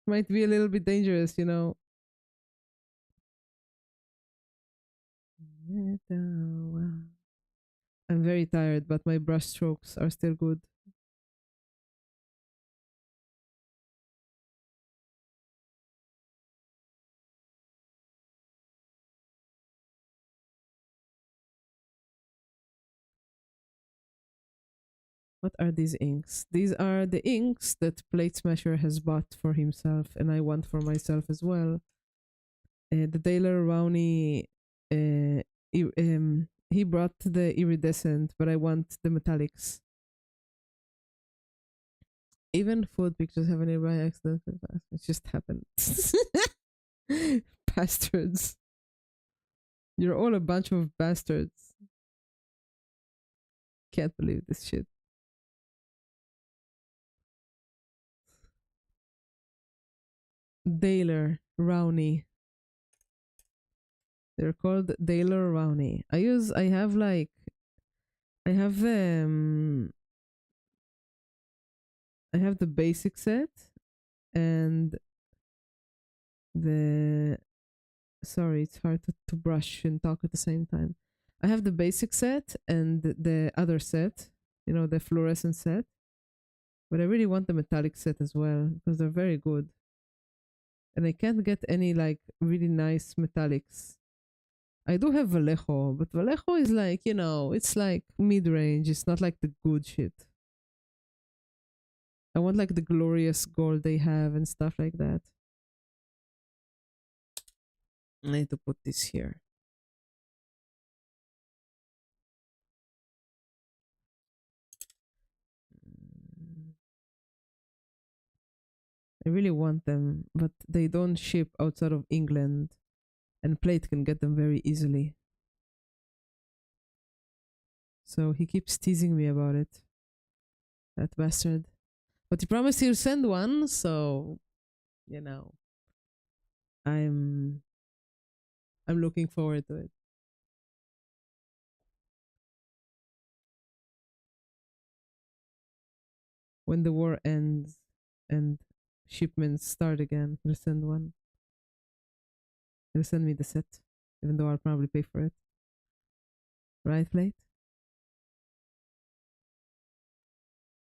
Might be a little bit dangerous, you know. I'm very tired, but my brush strokes are still good. What are these inks? These are the inks that Plate Smasher has bought for himself, and I want for myself as well. The Taylor Rowney, he brought the iridescent, but I want the metallics. Even food pictures have an nearby accident. It just happened. Bastards. You're all a bunch of bastards. Can't believe this shit. Daler Rowney. They're called Daler Rowney. I have like I have I have the basic set and the sorry, it's hard to brush and talk at the same time. I have the basic set and the other set, the fluorescent set. But I really want the metallic set as well because they're very good. And I can't get any like really nice metallics. I do have Vallejo, but Vallejo is like, it's like mid range. It's not like the good shit. I want like the glorious gold they have and stuff like that. I need to put this here. I really want them, but they don't ship outside of England, and Plate can get them very easily. So he keeps teasing me about it. That bastard. But he promised he'll send one, so you know, I'm I'm looking forward to it. When the war ends and shipments start again, he'll send one. He'll send me the set, even though I'll probably pay for it. Right, Plate?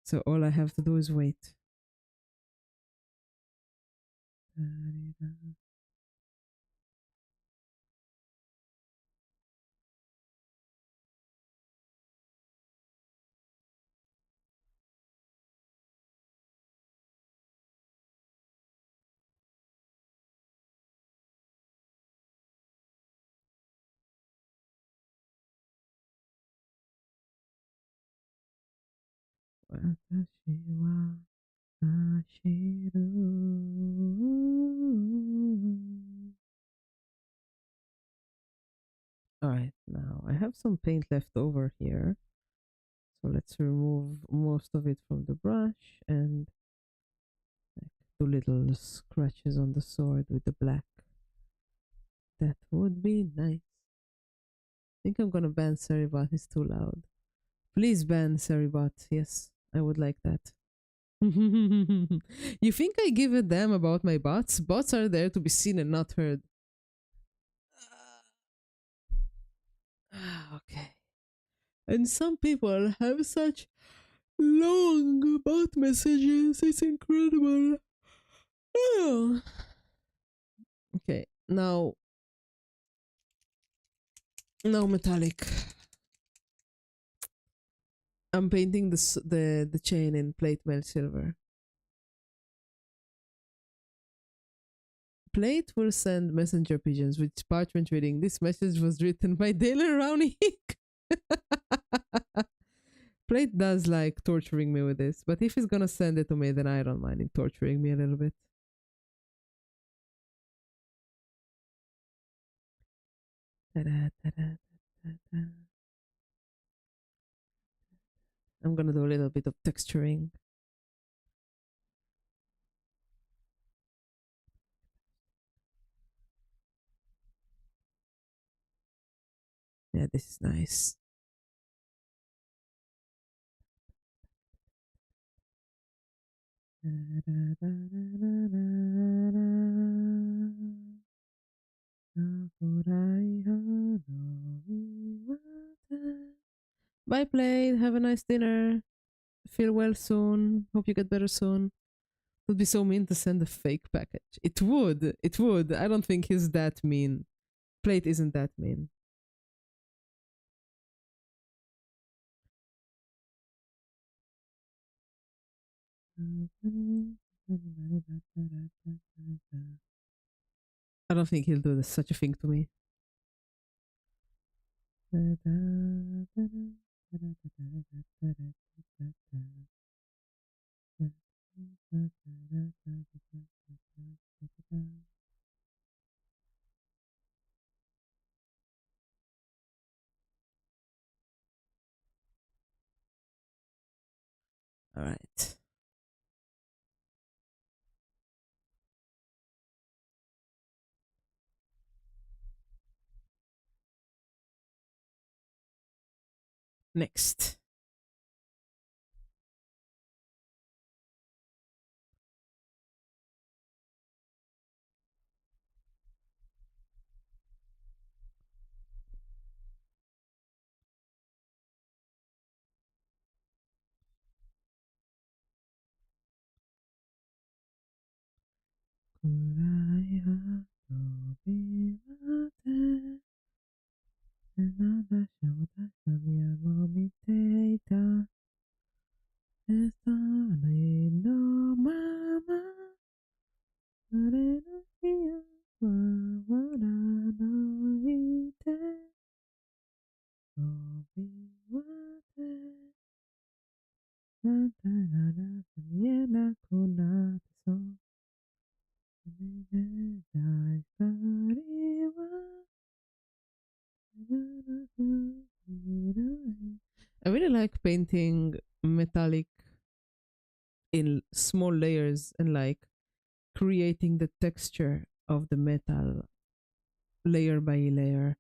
So all I have to do is wait. All right, now I have some paint left over here. So let's remove most of it from the brush and like, do little scratches on the sword with the black. That would be nice. I think I'm gonna ban Seribot, it's too loud. Please ban Seribot, yes, I would like that. You think I give a damn about my bots? Bots are there to be seen and not heard. Okay. And some people have such long bot messages. It's incredible. Oh. Okay, now metallic. I'm painting the chain in plate mail silver. Plate will send messenger pigeons with parchment reading. This message was written by Dale Rowney. Plate does like torturing me with this, but if he's gonna send it to me, then I don't mind him torturing me a little bit. Ta-da, ta-da, ta-da. I'm gonna do a little bit of texturing. Yeah, this is nice. Bye, play. Have a nice dinner. Feel well soon. Hope you get better soon. It would be so mean to send a fake package. It would. It would. I don't think he's that mean. Plate isn't that mean. I don't think he'll do this, such a thing to me. All right. Next. I really like painting metallic in small layers and like creating the texture of the metal layer by layer.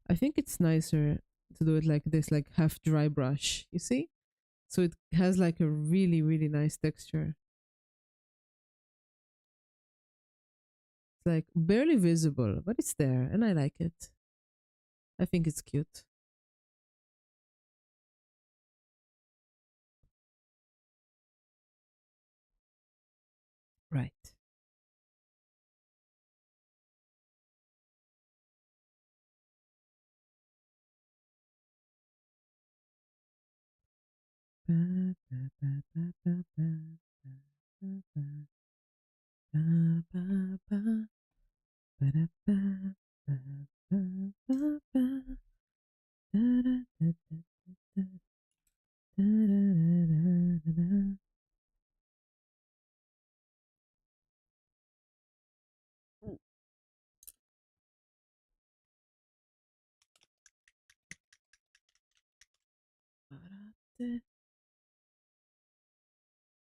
I think it's nicer to do it like this, like half dry brush, you see? So it has like a really, really nice texture. It's like barely visible, but it's there and I like it. I think it's cute. Right.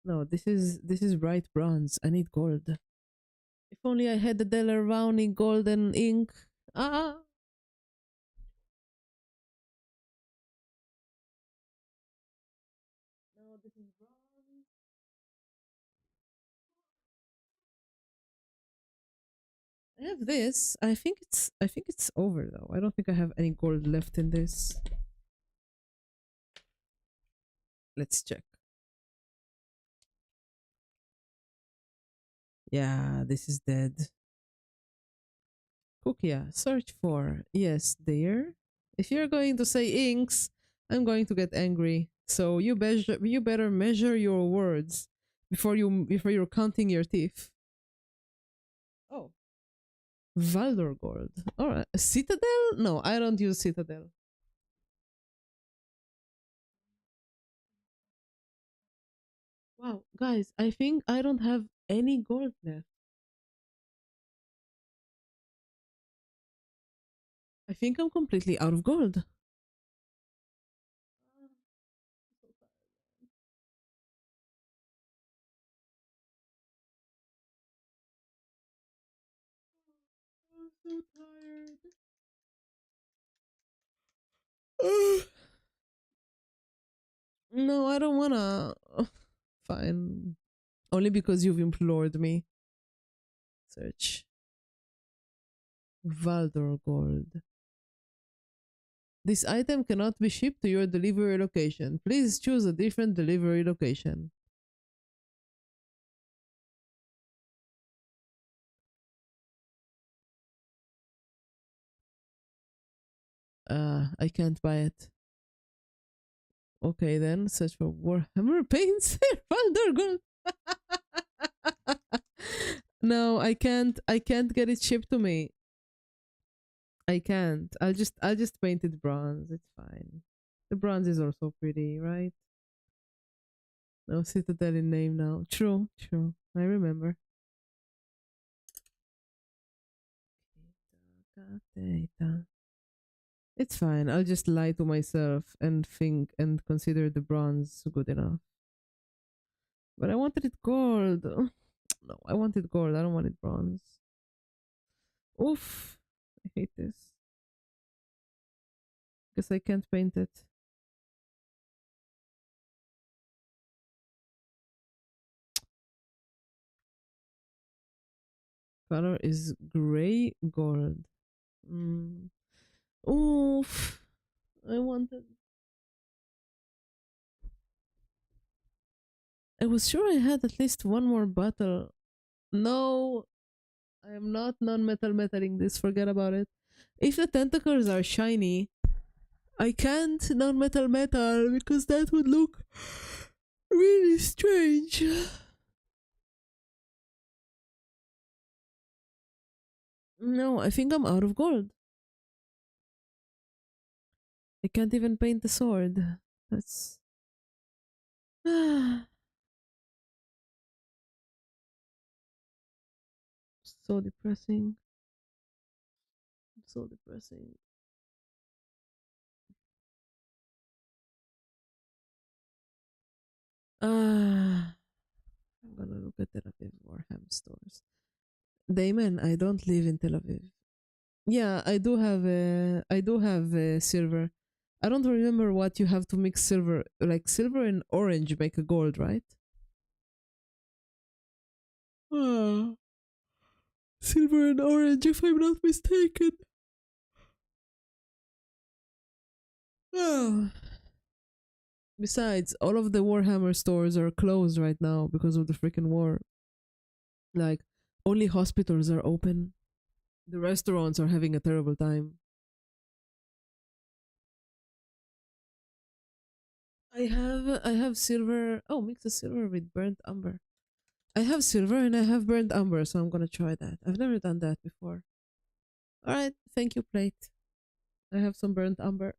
No, this is bright bronze. I need gold. If only I had the Delaware Rowney golden ink. Ah, no, this is bronze. I have this. I think it's over though. I don't think I have any gold left in this. Let's check. Yeah, this is dead. Cookia, search for. Yes, there. If you're going to say inks, I'm going to get angry. So you better measure your words before you're counting your teeth. Oh, Valdor Gold. All right, Citadel? No, I don't use Citadel. Wow, guys, I think I don't have any gold left. I think I'm completely out of gold. I'm so tired. No, I don't wanna. Fine. Only because you've implored me. Search. Valdor Gold. This item cannot be shipped to your delivery location. Please choose a different delivery location. I can't buy it. Okay, then search for Warhammer paints. Baldur Gold. No, I can't. I can't get it shipped to me. I can't. I'll just paint it bronze. It's fine. The bronze is also pretty, right? No citadel in name now. True, true. I remember. It's fine. I'll just lie to myself and think and consider the bronze good enough. But I wanted it gold. No, I wanted gold. I don't want it bronze. Oof. I hate this. Because I can't paint it. Color is gray gold. Mm. Oof. I wanted. I was sure I had at least one more battle. No, I am not non-metal metaling this. Forget about it. If the tentacles are shiny, I can't non-metal metal because that would look really strange. No, I think I'm out of gold. I can't even paint the sword. That's so depressing. So depressing. I'm gonna look at Tel Aviv Warham stores. Damon, I don't live in Tel Aviv. Yeah, I do have silver. I don't remember what you have to mix silver. Like silver and orange make a gold, right? Ah, silver and orange, if I'm not mistaken. Ah. Besides, all of the Warhammer stores are closed right now because of the freaking war. Like, only hospitals are open. The restaurants are having a terrible time. I have silver. Oh, mix the silver with burnt umber. I have silver and I have burnt umber, so I'm gonna try that. I've never done that before. All right, thank you, plate. I have some burnt umber.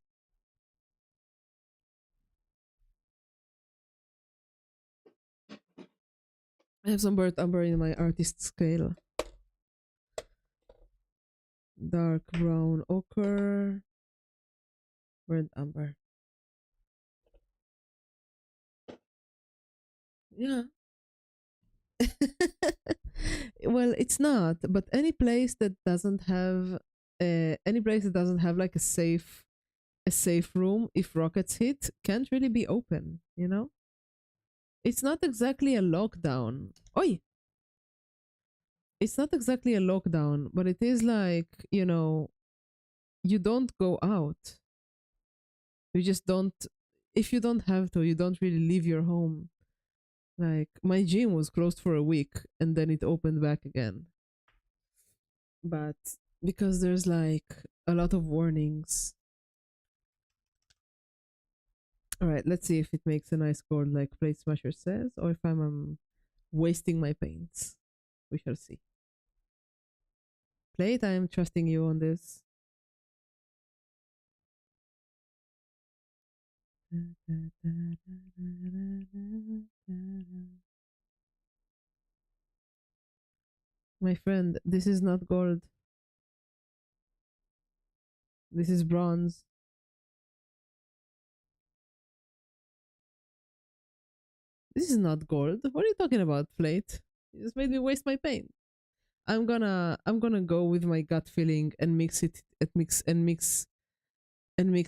I have some burnt umber in my artist scale. Dark brown ochre, burnt umber. Yeah. Well, it's not, but any place that doesn't have like a safe room if rockets hit can't really be open, you know? It's not exactly a lockdown. Oi, it's not exactly a lockdown, but it is like, you don't go out. You just don't, if you don't have to, you don't really leave your home. Like, my gym was closed for a week and then it opened back again. But because there's like a lot of warnings. All right, let's see if it makes a nice gold like Plate Smasher says, or if I'm wasting my paints. We shall see. Plate, I am trusting you on this. My friend, this is not gold. This is bronze. This is not gold. What are you talking about, Plate? You just made me waste my paint. I'm gonna go with my gut feeling and mix it mix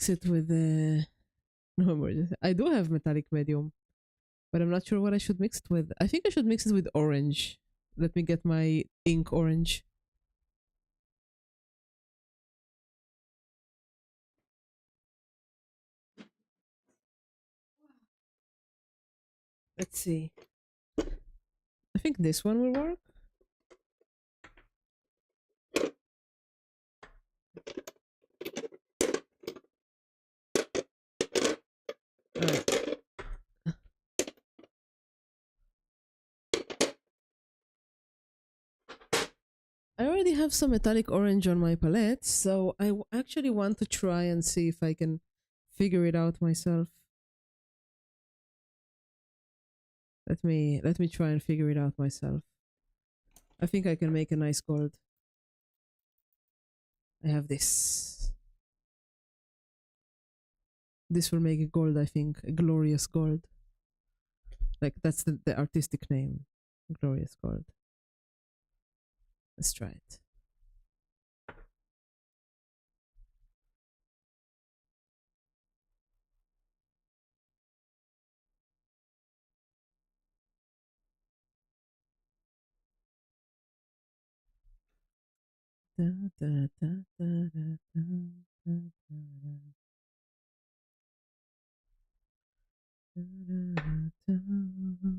it with no emergency. I do have metallic medium, but I'm not sure what I should mix it with. I think I should mix it with orange. Let me get my ink orange. Let's see. I think this one will work. Alright. I already have some metallic orange on my palette, so I actually want to try and see if I can figure it out myself. Let me try and figure it out myself. I think I can make a nice gold. I have this. This will make a gold, I think. A glorious gold. Like, that's the artistic name. Glorious gold. Let's try it. Da, da, da, da, da, da, da, da, da, da.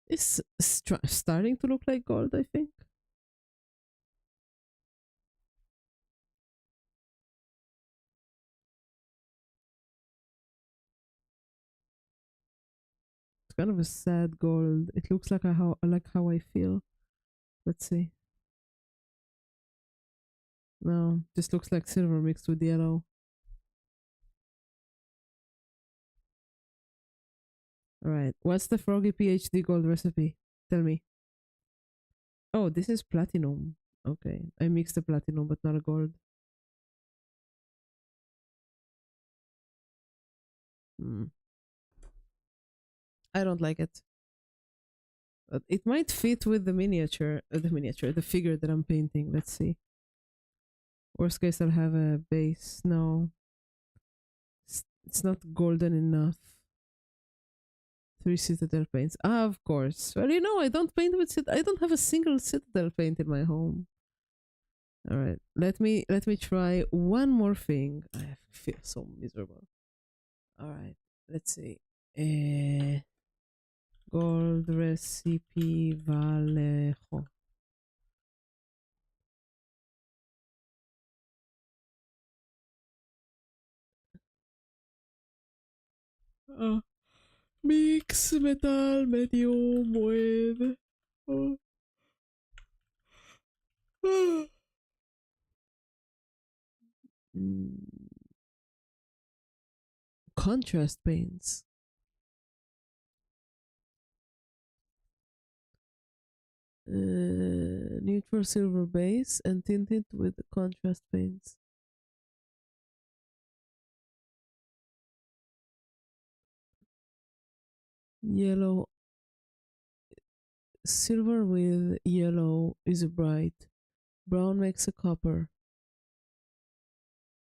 It's starting to look like gold, I think. It's kind of a sad gold. It looks like how I feel. Let's see. No, just looks like silver mixed with yellow. All right. What's the Froggy PhD gold recipe? Tell me. Oh, this is platinum. Okay. I mixed the platinum, but not a gold. Hmm. I don't like it. But it might fit with the figure that I'm painting. Let's see. Worst case, I'll have a base. No, it's not golden enough. 3 citadel paints. Ah, of course. Well, I don't paint with I don't have a single citadel paint in my home. All right, let me try one more thing. I feel so miserable. All right, let's see. Gold recipe Vallejo. Uh, Mix metal medium with uh, mm, contrast paints. Neutral silver base and tinted with contrast paints. Yellow, silver with yellow is bright. Brown makes a copper.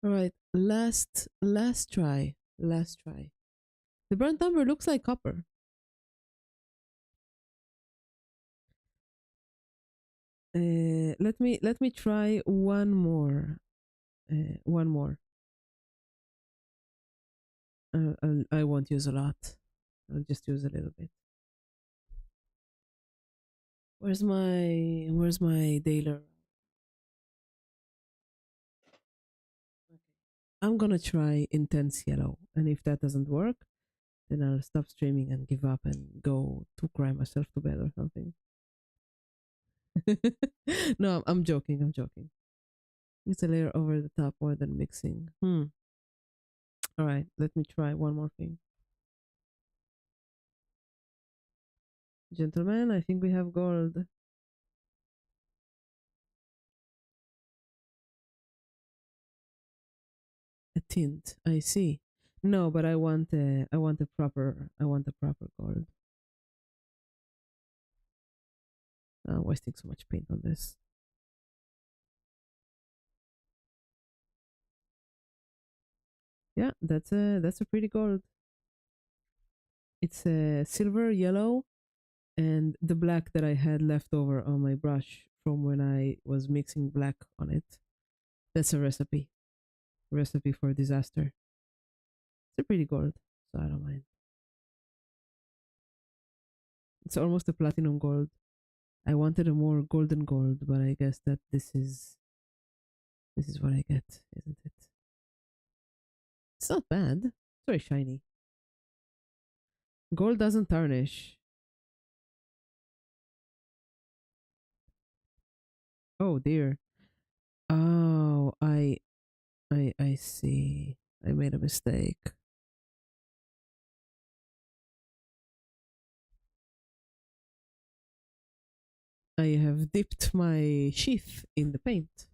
All right, last try. Last try. The burnt umber looks like copper. Let me try one more. One more. I won't use a lot. I'll just use a little bit. Where's my Daler? Okay. I'm gonna try intense yellow, and if that doesn't work, then I'll stop streaming and give up and go to cry myself to bed or something. No, I'm joking. I'm joking. Use a layer over the top more than mixing. All right, let me try one more thing. Gentlemen, I think we have gold. A tint. I see. No, but I want a proper gold. I'm wasting so much paint on this. Yeah, that's a pretty gold. It's a silver, yellow, and the black that I had left over on my brush from when I was mixing black on it. That's a recipe for disaster. It's a pretty gold, so I don't mind. It's almost a platinum gold. I wanted a more golden gold, but I guess that this is what I get, isn't it? It's not bad. It's very shiny. Gold doesn't tarnish. Oh dear. Oh, I see. I made a mistake. I have dipped my sheath in the paint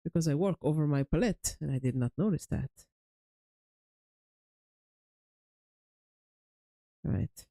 because I work over my palette and I did not notice that. Right.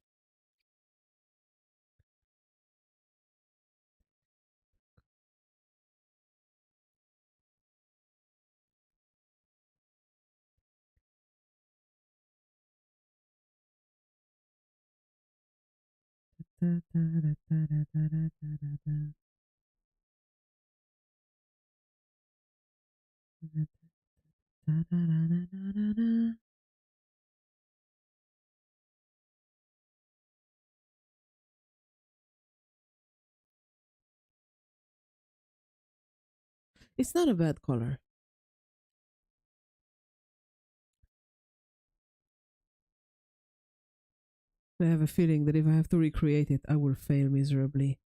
It's not a bad color. I have a feeling that if I have to recreate it, I will fail miserably.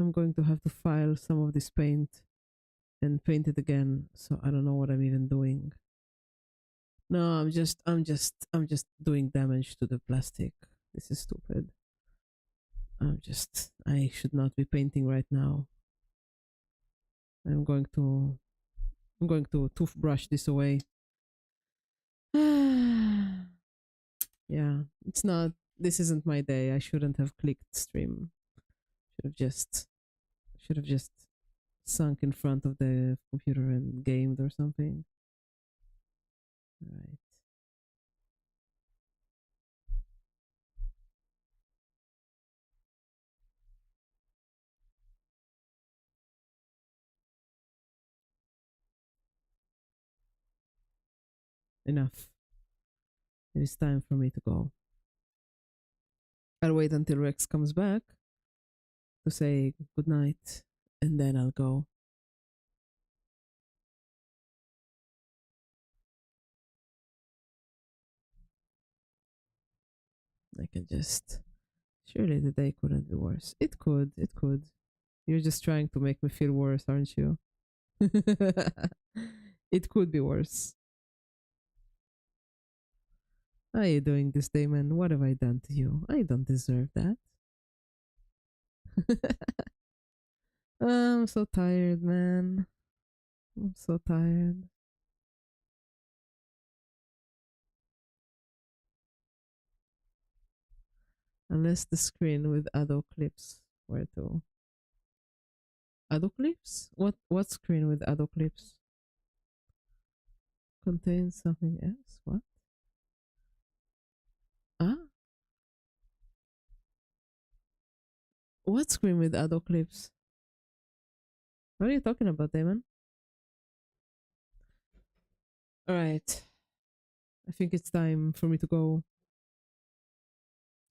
I'm going to have to file some of this paint and paint it again, so I don't know what I'm even doing. No, I'm just doing damage to the plastic. This is stupid. I should not be painting right now. I'm going to I'm going to toothbrush this away. Yeah, it's not this isn't my day. I shouldn't have clicked stream. Should have just should have just sunk in front of the computer and gamed or something. Right. Enough. It is time for me to go. I'll wait until Rex comes back to say good night and then I'll go. I can just surely the day couldn't be worse. It could, it could. You're just trying to make me feel worse, aren't you? It could be worse. How are you doing this day, man? What have I done to you? I don't deserve that. I'm so tired, man. I'm so tired. Unless the screen with Ado clips were to Ado clips? What screen with Ado clips contains something else? What? Ah? What screen with Ado clips? What are you talking about, Damon? All right. I think it's time for me to go.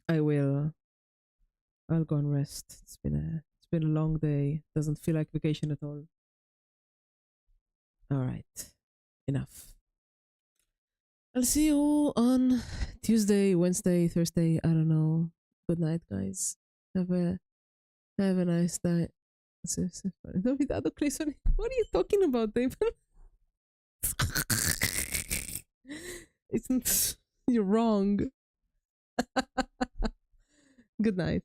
I will. I'll go and rest. It's been a long day. Doesn't feel like vacation at all. All right. Enough. I'll see you on Tuesday, Wednesday, Thursday. I don't know. Good night, guys. Have a have a nice night. What are you talking about, David? It's not, you're wrong. Good night.